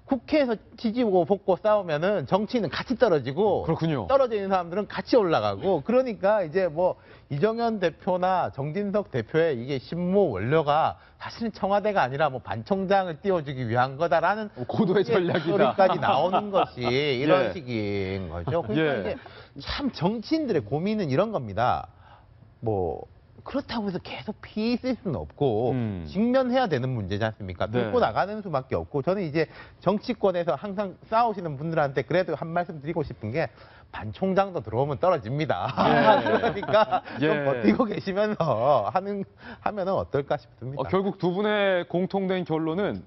국회에서 지지고 볶고 싸우면은 정치는 같이 떨어지고 그렇군요. 떨어져 있는 사람들은 같이 올라가고 그러니까 이제 뭐 이정현 대표나 정진석 대표의 이게 심모 원료가 사실은 청와대가 아니라 뭐 반 총장을 띄워주기 위한 거다라는 고도의 전략이다. 소리까지 나오는 것이 이런 식인 거죠. 그러니까 이게 참 정치인들의 고민은 이런 겁니다. 그렇다고 해서 계속 피 있을 수는 없고 직면해야 되는 문제지 않습니까? 들고 나가는 수밖에 없고 저는 이제 정치권에서 항상 싸우시는 분들한테 그래도 한 말씀 드리고 싶은 게 반 총장도 들어오면 떨어집니다. 그러니까 좀 버티고 계시면서 하면은 어떨까 싶습니다. 결국 두 분의 공통된 결론은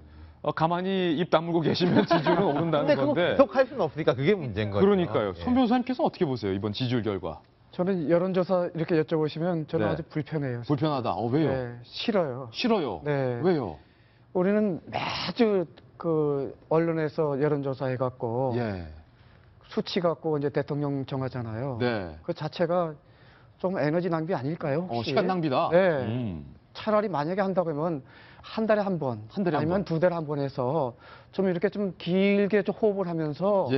가만히 입 다물고 계시면 지지율은 오른다는 근데 건데. 그거 계속 할 수는 없으니까 그게 문제인 거죠. 그러니까요. 손 변호사님께서 어떻게 보세요? 이번 지지율 결과. 저는 여론조사 이렇게 여쭤보시면 저는 아주 불편해요. 불편하다. 왜요? 싫어요. 싫어요? 왜요? 우리는 매주 그 언론에서 여론조사 해갖고 수치 갖고 이제 대통령 정하잖아요. 그 자체가 좀 에너지 낭비 아닐까요? 혹시? 시간 낭비다. 차라리 만약에 한다고 하면 한 달에 한 번, 아니면 두 달에 한 번 해서 좀 이렇게 좀 길게 좀 호흡을 하면서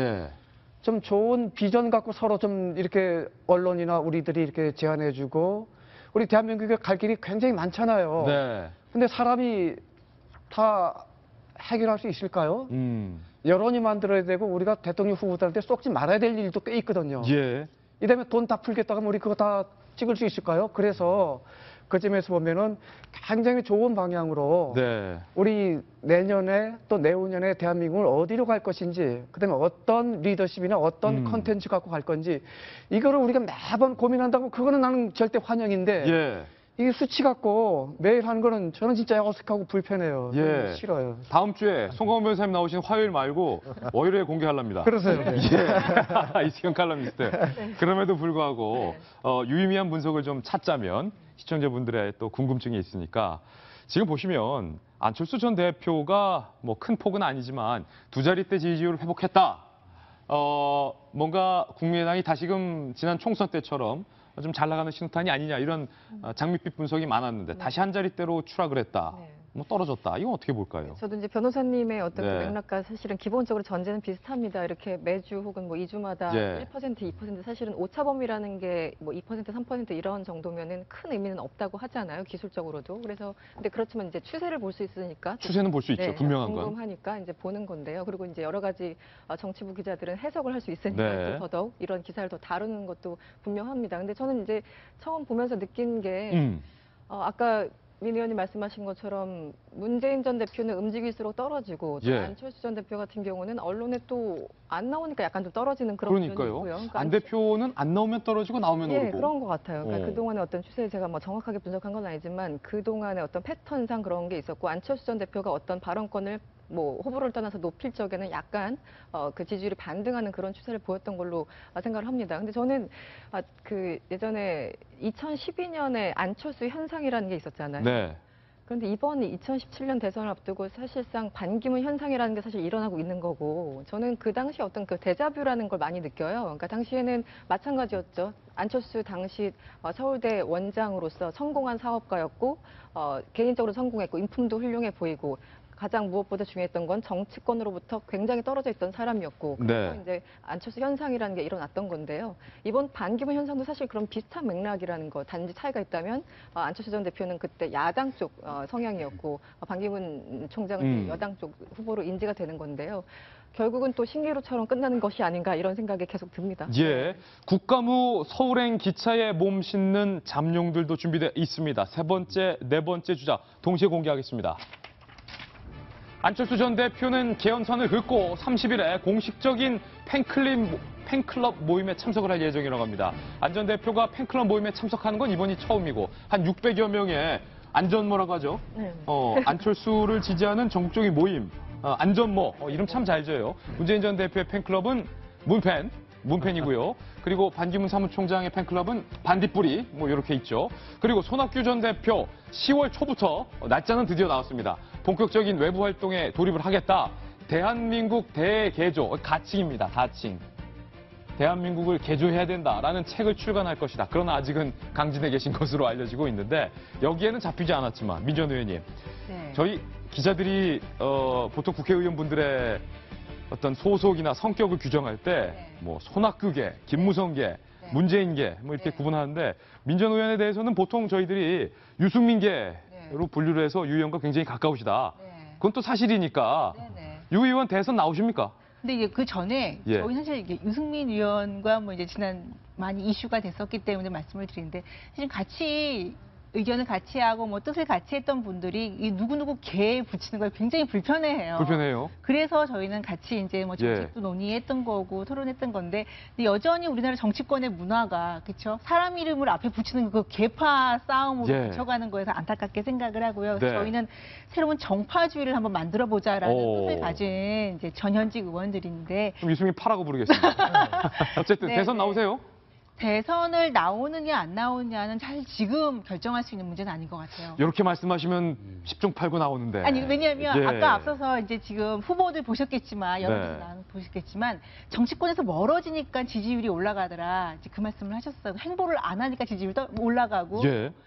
좀 좋은 비전 갖고 서로 좀 이렇게 언론이나 우리들이 이렇게 제안해주고 우리 대한민국에 갈 길이 굉장히 많잖아요. 근데 사람이 다 해결할 수 있을까요? 여론이 만들어야 되고 우리가 대통령 후보들한테 쏙지 말아야 될 일도 꽤 있거든요. 예. 이러면 돈 다 풀겠다고 하면 우리 그거 다 찍을 수 있을까요? 그래서 그 점에서 보면은 굉장히 좋은 방향으로 네. 우리 내년에 또 내후년에 대한민국을 어디로 갈 것인지, 그다음에 어떤 리더십이나 어떤 컨텐츠 갖고 갈 건지 이거를 우리가 매번 고민한다고 그거는 나는 절대 환영인데 예. 이 수치 갖고 매일 하는 거는 저는 진짜 어색하고 불편해요. 예. 싫어요. 다음 주에 송강호 변호사님 나오신 화요일 말고 월요일에 공개하랍니다. 그러세요. 네. 예. 이수경 칼럼니스트. 그럼에도 불구하고 유의미한 분석을 좀 찾자면 시청자분들의 또 궁금증이 있으니까 지금 보시면 안철수 전 대표가 뭐 큰 폭은 아니지만 두 자릿대 지지율을 회복했다. 뭔가 국민의당이 다시금 지난 총선 때처럼 좀 잘 나가는 신호탄이 아니냐 이런 장밋빛 분석이 많았는데 다시 한 자릿대로 추락을 했다. 뭐 떨어졌다. 이건 어떻게 볼까요? 저도 이제 변호사님의 어떤 네. 그 맥락과 사실은 기본적으로 전제는 비슷합니다. 이렇게 매주 혹은 뭐 2주마다 예. 1%, 2% 사실은 오차범위라는 게 뭐 2%, 3% 이런 정도면은 큰 의미는 없다고 하잖아요. 기술적으로도. 그래서 근데 그렇지만 이제 추세를 볼 수 있으니까 추세는 볼 수 있죠. 네, 분명한 건. 궁금하니까 이제 보는 건데요. 그리고 이제 여러 가지 정치부 기자들은 해석을 할 수 있으니까 네. 또 더더욱 이런 기사를 더 다루는 것도 분명합니다. 근데 저는 이제 처음 보면서 느낀 게 아까 민 의원님 말씀하신 것처럼 문재인 전 대표는 움직일수록 떨어지고 또 예. 안철수 전 대표 같은 경우는 언론에 또 안 나오니까 약간 좀 떨어지는 그런 부분이 그러니까요. 있고요. 그러니까 안 대표는 안 나오면 떨어지고 나오면 예, 오르고. 그런 것 같아요. 그러니까 어. 그동안의 어떤 추세 제가 뭐 정확하게 분석한 건 아니지만 그동안의 어떤 패턴상 그런 게 있었고 안철수 전 대표가 어떤 발언권을 뭐 후보를 떠나서 높일 적에는 약간 그 지지율이 반등하는 그런 추세를 보였던 걸로 생각을 합니다. 근데 저는 그 예전에 2012년에 안철수 현상이라는 게 있었잖아요. 네. 그런데 이번 2017년 대선을 앞두고 사실상 반기문 현상이라는 게 사실 일어나고 있는 거고 저는 그 당시 어떤 그 데자뷰라는 걸 많이 느껴요. 그러니까 당시에는 마찬가지였죠. 안철수 당시 서울대 원장으로서 성공한 사업가였고 개인적으로 성공했고 인품도 훌륭해 보이고 가장 무엇보다 중요했던 건 정치권으로부터 굉장히 떨어져 있던 사람이었고 그래서 네. 이제 안철수 현상이라는 게 일어났던 건데요. 이번 반기문 현상도 사실 그런 비슷한 맥락이라는 거. 단지 차이가 있다면 안철수 전 대표는 그때 야당 쪽 성향이었고 반기문 총장은 여당 쪽 후보로 인지가 되는 건데요. 결국은 또 신기루처럼 끝나는 것이 아닌가 이런 생각이 계속 듭니다. 예. 국감후 서울행 기차에 몸 싣는 잠룡들도 준비되어 있습니다. 세 번째, 네 번째 주자 동시에 공개하겠습니다. 안철수 전 대표는 개헌선을 긋고 30일에 공식적인 팬클럽 모임에 참석을 할 예정이라고 합니다. 안 전 대표가 팬클럽 모임에 참석하는 건 이번이 처음이고 한 600여 명의 안전모라고 하죠. 안철수를 지지하는 전국적인 모임, 안전모, 이름 참 잘 지어요. 문재인 전 대표의 팬클럽은 문팬이고요. 그리고 반기문 사무총장의 팬클럽은 반딧불이 뭐 이렇게 있죠. 그리고 손학규 전 대표 10월 초부터 날짜는 드디어 나왔습니다. 본격적인 외부 활동에 돌입을 하겠다. 대한민국 대개조, 가칭입니다. 가칭. 대한민국을 개조해야 된다라는 책을 출간할 것이다. 그러나 아직은 강진해 계신 것으로 알려지고 있는데 여기에는 잡히지 않았지만 민 전 의원님, 저희 기자들이 보통 국회의원분들의 어떤 소속이나 성격을 규정할 때 뭐 손학규계, 김무성계, 문재인계 뭐 이렇게 구분하는데 민 전 의원에 대해서는 보통 저희들이 유승민계로 분류를 해서 유 의원과 굉장히 가까우시다. 그건 또 사실이니까 유 의원 대선 나오십니까? 근데 이제 그 전에 저희 사실 이게 유승민 의원과 뭐 이제 지난 많이 이슈가 됐었기 때문에 말씀을 드리는데 사실 같이 의견을 같이 하고 뭐 뜻을 같이 했던 분들이 이 누구누구 개 붙이는 걸 굉장히 불편해해요. 불편해요. 그래서 저희는 같이 이제 뭐 정책도 논의했던 거고 토론했던 건데 근데 여전히 우리나라 정치권의 문화가 그렇죠. 사람 이름을 앞에 붙이는 그 개파 싸움으로 붙여가는 거에서 안타깝게 생각을 하고요. 저희는 새로운 정파주의를 한번 만들어 보자라는 뜻을 가진 이제 전현직 의원들인데. 그럼 유승민 파라고 부르겠습니다. 어쨌든 대선 나오세요. 대선을 나오느냐 안 나오느냐는 사실 지금 결정할 수 있는 문제는 아닌 것 같아요. 이렇게 말씀하시면 10중 8구 나오는데. 아니 왜냐하면 아까 앞서서 이제 지금 후보들 보셨겠지만 여러분들 보셨겠지만 정치권에서 멀어지니까 지지율이 올라가더라. 이제 그 말씀을 하셨어요. 행보를 안 하니까 지지율이 올라가고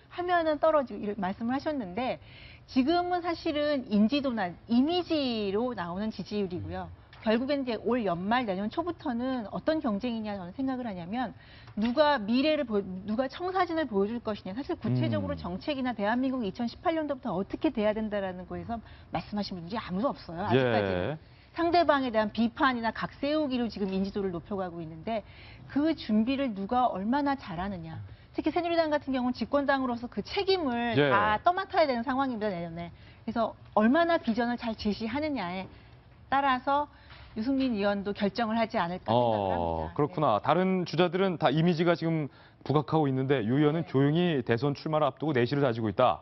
하면은 떨어지고 이런 말씀을 하셨는데 지금은 사실은 인지도나 이미지로 나오는 지지율이고요. 결국엔 이제 올 연말 내년 초부터는 어떤 경쟁이냐 저는 생각을 하냐면 누가 누가 청사진을 보여줄 것이냐. 사실 구체적으로 정책이나 대한민국이 2018년도부터 어떻게 돼야 된다라는 거에서 말씀하신 분들이 아무도 없어요. 아직까지는. 상대방에 대한 비판이나 각 세우기로 지금 인지도를 높여가고 있는데 그 준비를 누가 얼마나 잘하느냐. 특히 새누리당 같은 경우는 집권당으로서 그 책임을 다 떠맡아야 되는 상황입니다, 내년에. 그래서 얼마나 비전을 잘 제시하느냐에 따라서 유승민 의원도 결정을 하지 않을까 생각을 합니다. 그렇구나. 다른 주자들은 다 이미지가 지금 부각하고 있는데 유 의원은 조용히 대선 출마를 앞두고 내실을 다지고 있다.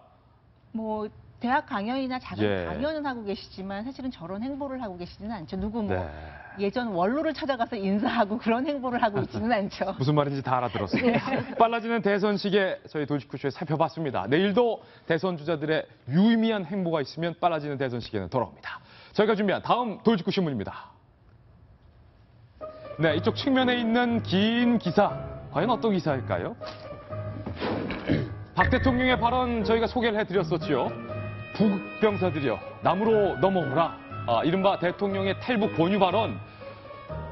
뭐 대학 강연이나 작은 강연은 하고 계시지만 사실은 저런 행보를 하고 계시지는 않죠. 누구 뭐 예전 원로를 찾아가서 인사하고 그런 행보를 하고 있지는 않죠. 무슨 말인지 다 알아들었어요. 빨라지는 대선 시기에 저희 돌직구쇼에 살펴봤습니다. 내일도 대선 주자들의 유의미한 행보가 있으면 빨라지는 대선 시기에는 돌아옵니다. 저희가 준비한 다음 돌직구 신문입니다. 네, 이쪽 측면에 있는 긴 기사, 과연 어떤 기사일까요? 박 대통령의 발언 저희가 소개를 해드렸었죠. 북병사들이여 남으로 넘어오라. 이른바 대통령의 탈북 권유 발언.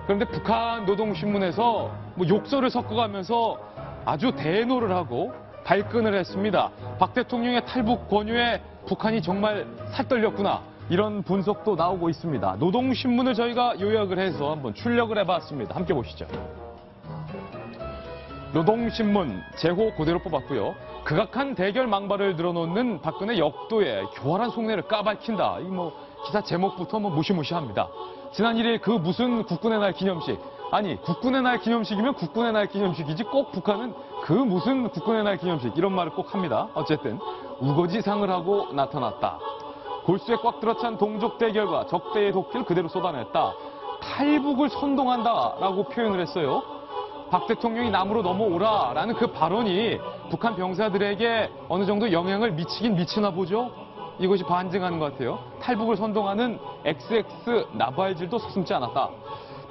그런데 북한 노동신문에서 뭐 욕설을 섞어가면서 아주 대노를 하고 발끈을 했습니다. 박 대통령의 탈북 권유에 북한이 정말 살떨렸구나. 이런 분석도 나오고 있습니다. 노동신문을 저희가 요약을 해서 한번 출력을 해봤습니다. 함께 보시죠. 노동신문 제호 그대로 뽑았고요. 극악한 대결 망발을 늘어놓는 박근혜 역도의 교활한 속내를 까발킨다. 이 뭐 기사 제목부터 뭐 무시무시합니다. 지난 1일 그 무슨 국군의 날 기념식. 아니 국군의 날 기념식이면 국군의 날 기념식이지 꼭 북한은 그 무슨 국군의 날 기념식 이런 말을 꼭 합니다. 어쨌든 우거지상을 하고 나타났다. 골수에 꽉 들어찬 동족 대결과 적대의 도끼를 그대로 쏟아냈다. 탈북을 선동한다라고 표현을 했어요. 박 대통령이 남으로 넘어오라라는 그 발언이 북한 병사들에게 어느 정도 영향을 미치긴 미치나 보죠. 이것이 반증하는 것 같아요. 탈북을 선동하는 XX 나발질도 서슴지 않았다.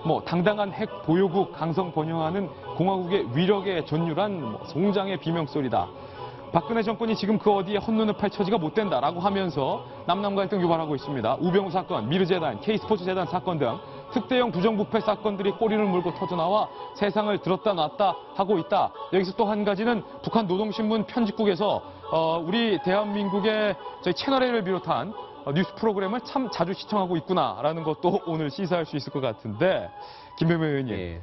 뭐 당당한 핵 보유국 강성 번영하는 공화국의 위력에 전율한 송장의 비명소리다. 박근혜 정권이 지금 그 어디에 헛눈을 펼쳐지가 못 된다라고 하면서 남남 갈등 유발하고 있습니다. 우병우 사건, 미르재단, K스포츠재단 사건 등 특대형 부정부패 사건들이 꼬리를 물고 터져나와 세상을 들었다 놨다 하고 있다. 여기서 또 한 가지는 북한 노동신문 편집국에서 우리 대한민국의 저희 채널A를 비롯한 뉴스 프로그램을 참 자주 시청하고 있구나라는 것도 오늘 시사할 수 있을 것 같은데 김병명 의원님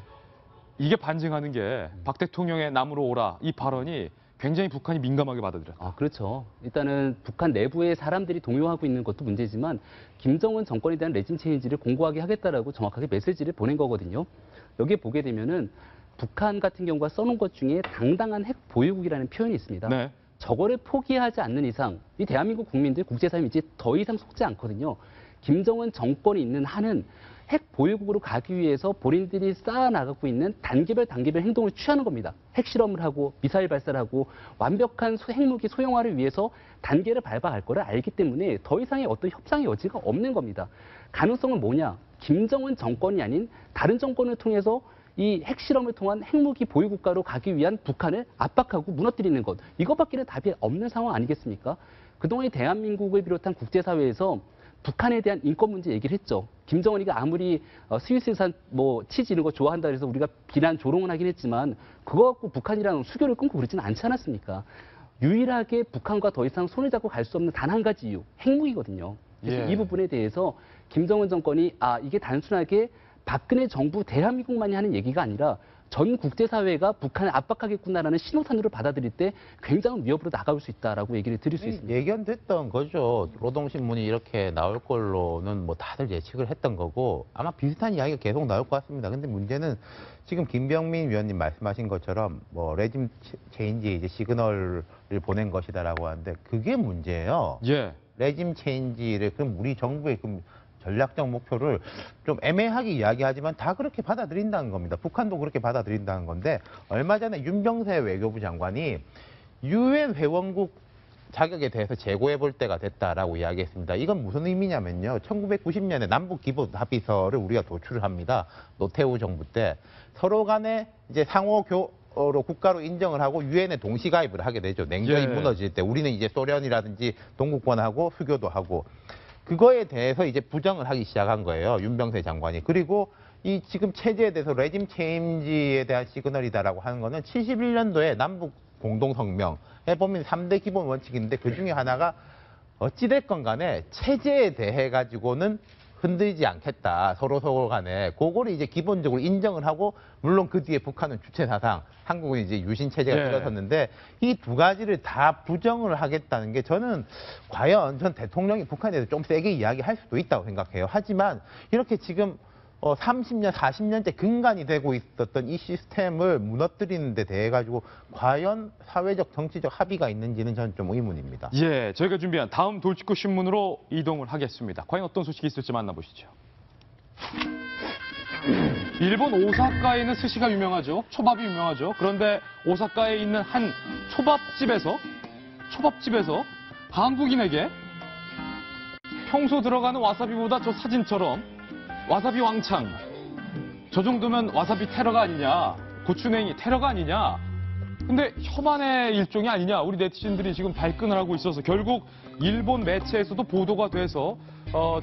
이게 반증하는 게 박 대통령의 남으로 오라 이 발언이 굉장히 북한이 민감하게 받아들였다. 그렇죠. 일단은 북한 내부의 사람들이 동요하고 있는 것도 문제지만 김정은 정권에 대한 레짐 체인지를 공고하게 하겠다라고 정확하게 메시지를 보낸 거거든요. 여기에 보게 되면은 북한 같은 경우가 써놓은 것 중에 당당한 핵 보유국이라는 표현이 있습니다. 네. 저거를 포기하지 않는 이상 이 대한민국 국민들 국제사회에 이제 더 이상 속지 않거든요. 김정은 정권이 있는 한은 핵 보유국으로 가기 위해서 본인들이 쌓아나가고 있는 단계별 행동을 취하는 겁니다. 핵실험을 하고 미사일 발사를 하고 완벽한 핵무기 소형화를 위해서 단계를 밟아갈 거를 알기 때문에 더 이상의 어떤 협상의 여지가 없는 겁니다. 가능성은 뭐냐? 김정은 정권이 아닌 다른 정권을 통해서 이 핵실험을 통한 핵무기 보유국가로 가기 위한 북한을 압박하고 무너뜨리는 것. 이것밖에는 답이 없는 상황 아니겠습니까? 그동안 대한민국을 비롯한 국제사회에서 북한에 대한 인권 문제 얘기를 했죠. 김정은이가 아무리 스위스산 치즈 이런 거 좋아한다 그래서 우리가 비난 조롱은 하긴 했지만 그거 갖고 북한이랑 수교를 끊고 그러지는 않지 않았습니까? 유일하게 북한과 더 이상 손을 잡고 갈 수 없는 단 한 가지 이유, 핵무기거든요. 그래서 이 부분에 대해서 김정은 정권이 이게 단순하게 박근혜 정부 대한민국만이 하는 얘기가 아니라 전 국제사회가 북한을 압박하겠구나라는 신호탄으로 받아들일 때 굉장한 위협으로 나가올 수 있다라고 얘기를 드릴 수 있습니다. 예견됐던 거죠. 노동신문이 이렇게 나올 걸로는 뭐 다들 예측을 했던 거고 아마 비슷한 이야기가 계속 나올 것 같습니다. 근데 문제는 지금 김병민 위원님 말씀하신 것처럼 뭐 레짐 체인지 이제 시그널을 보낸 것이다라고 하는데 그게 문제예요. 레짐 체인지를 그럼 우리 정부의 전략적 목표를 좀 애매하게 이야기하지만 다 그렇게 받아들인다는 겁니다. 북한도 그렇게 받아들인다는 건데 얼마 전에 윤병세 외교부 장관이 유엔 회원국 자격에 대해서 재고해 볼 때가 됐다라고 이야기했습니다. 이건 무슨 의미냐면요. 1990년에 남북 기본 합의서를 우리가 도출을 합니다. 노태우 정부 때 서로 간에 이제 상호 로 국가로 인정을 하고 유엔에 동시 가입을 하게 되죠. 냉전이 무너질 때 우리는 이제 소련이라든지 동국권하고 수교도 하고 그거에 대해서 이제 부정을 하기 시작한 거예요. 윤병세 장관이. 그리고 이 지금 체제에 대해서 레짐 체인지에 대한 시그널이다라고 하는 거는 71년도에 남북 공동성명에 보면 3대 기본 원칙인데 그중에 하나가 어찌됐건 간에 체제에 대해 가지고는 흔들지 않겠다. 서로 간에. 그거를 이제 기본적으로 인정을 하고, 물론 그 뒤에 북한은 주체 사상, 한국은 이제 유신 체제가 들어섰는데, 이 두 가지를 다 부정을 하겠다는 게 저는 과연 전 대통령이 북한에 대해서 좀 세게 이야기할 수도 있다고 생각해요. 하지만 이렇게 지금 30년, 40년째 근간이 되고 있었던 이 시스템을 무너뜨리는 데 대해 가지고 과연 사회적, 정치적 합의가 있는지는 저는 좀 의문입니다. 예, 저희가 준비한 다음 돌직구 신문으로 이동을 하겠습니다. 과연 어떤 소식이 있을지 만나보시죠. 일본 오사카에는 스시가 유명하죠. 초밥이 유명하죠. 그런데 오사카에 있는 한 초밥집에서 한국인에게 평소 들어가는 와사비보다 저 사진처럼 와사비 왕창. 저 정도면 와사비 테러가 아니냐. 고추냉이 테러가 아니냐. 근데 혐한의 일종이 아니냐. 우리 네티즌들이 지금 발끈을 하고 있어서 결국 일본 매체에서도 보도가 돼서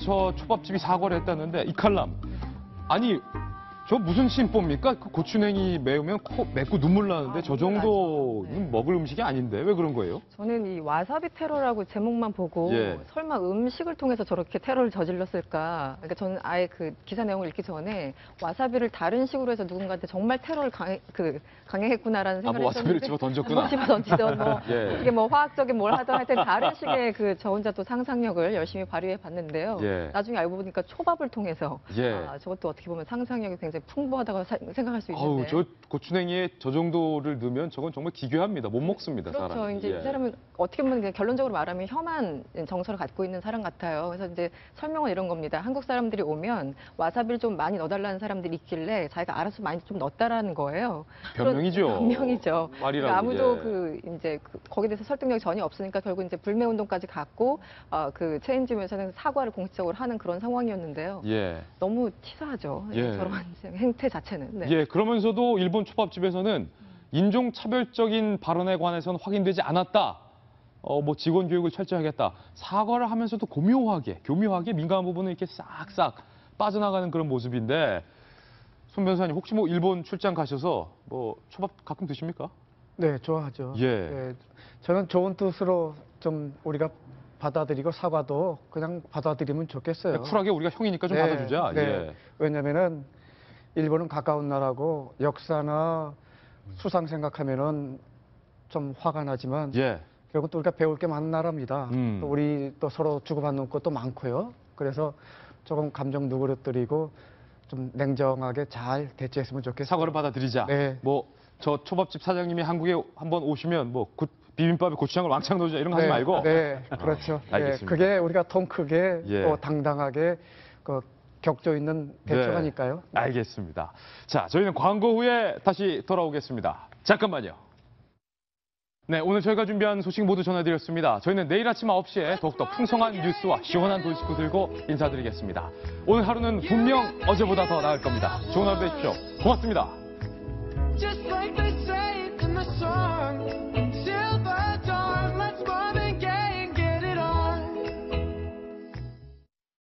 저 초밥집이 사과를 했다는데 이 칼럼. 아니 저 무슨 심보입니까? 그 고추냉이 매우면 코 맵고 눈물 나는데 저 정도는 먹을 음식이 아닌데 왜 그런 거예요? 저는 이 와사비 테러라고 제목만 보고 설마 음식을 통해서 저렇게 테러를 저질렀을까? 그러니까 저는 아예 그 기사 내용을 읽기 전에 와사비를 다른 식으로 해서 누군가한테 정말 테러를 강행했구나라는 생각을 와사비를 했었는데 집어 던졌구나. 집어 던지던 이게 뭐 화학적인 뭘 하던 하여튼 다른 식의 그 저 혼자 또 상상력을 열심히 발휘해 봤는데요. 나중에 알고 보니까 초밥을 통해서 저것도 어떻게 보면 상상력이 굉장히 풍부하다고 생각할 수 있는데. 아우, 저 고추냉이에 저 정도를 넣으면 저건 정말 기괴합니다. 못 먹습니다, 그렇죠. 사람이. 이제 이 사람은 어떻게 보면 그냥 결론적으로 말하면 혐한 정서를 갖고 있는 사람 같아요. 그래서 이제 설명은 이런 겁니다. 한국 사람들이 오면 와사비를 좀 많이 넣어달라는 사람들이 있길래 자기가 알아서 많이 좀 넣었다라는 거예요. 변명이죠. 변명이죠. 말이라고. 그러니까 아무도 이제 거기에 대해서 설득력이 전혀 없으니까 결국 이제 불매 운동까지 갔고 그 체인지면서는 사과를 공식적으로 하는 그런 상황이었는데요. 너무 치사하죠. 저런 행태 자체는. 예, 그러면서도 일본 초밥집에서는 인종차별적인 발언에 관해서는 확인되지 않았다. 뭐 직원 교육을 철저히 하겠다. 사과를 하면서도 교묘하게 민감한 부분을 이렇게 싹싹 빠져나가는 그런 모습인데 손 변호사님 혹시 뭐 일본 출장 가셔서 뭐 초밥 가끔 드십니까? 네, 좋아하죠. 저는 좋은 뜻으로 좀 우리가 받아들이고 사과도 그냥 받아들이면 좋겠어요. 쿨하게 우리가 형이니까 좀 받아주자. 왜냐면은 일본은 가까운 나라고 역사나 수상 생각하면은 좀 화가 나지만 결국 또 우리가 배울 게 많은 나라입니다. 또 우리 또 서로 주고받는 것도 많고요. 그래서 조금 감정 누그러뜨리고 좀 냉정하게 잘 대처했으면 좋겠어요. 사과를 받아들이자. 뭐 저 초밥집 사장님이 한국에 한번 오시면 뭐 비빔밥에 고추장을 왕창 넣어주자 이런 거 하지 말고. 그렇죠. 알겠습니다. 그게 우리가 통 크게 또 당당하게 격조 있는 대처가니까요. 알겠습니다. 자, 저희는 광고 후에 다시 돌아오겠습니다. 잠깐만요. 네, 오늘 저희가 준비한 소식 모두 전해드렸습니다. 저희는 내일 아침 9시에 더욱더 풍성한 뉴스와 시원한 돌직구 들고 인사드리겠습니다. 오늘 하루는 분명 어제보다 더 나을 겁니다. 좋은 하루 되십시오. 고맙습니다.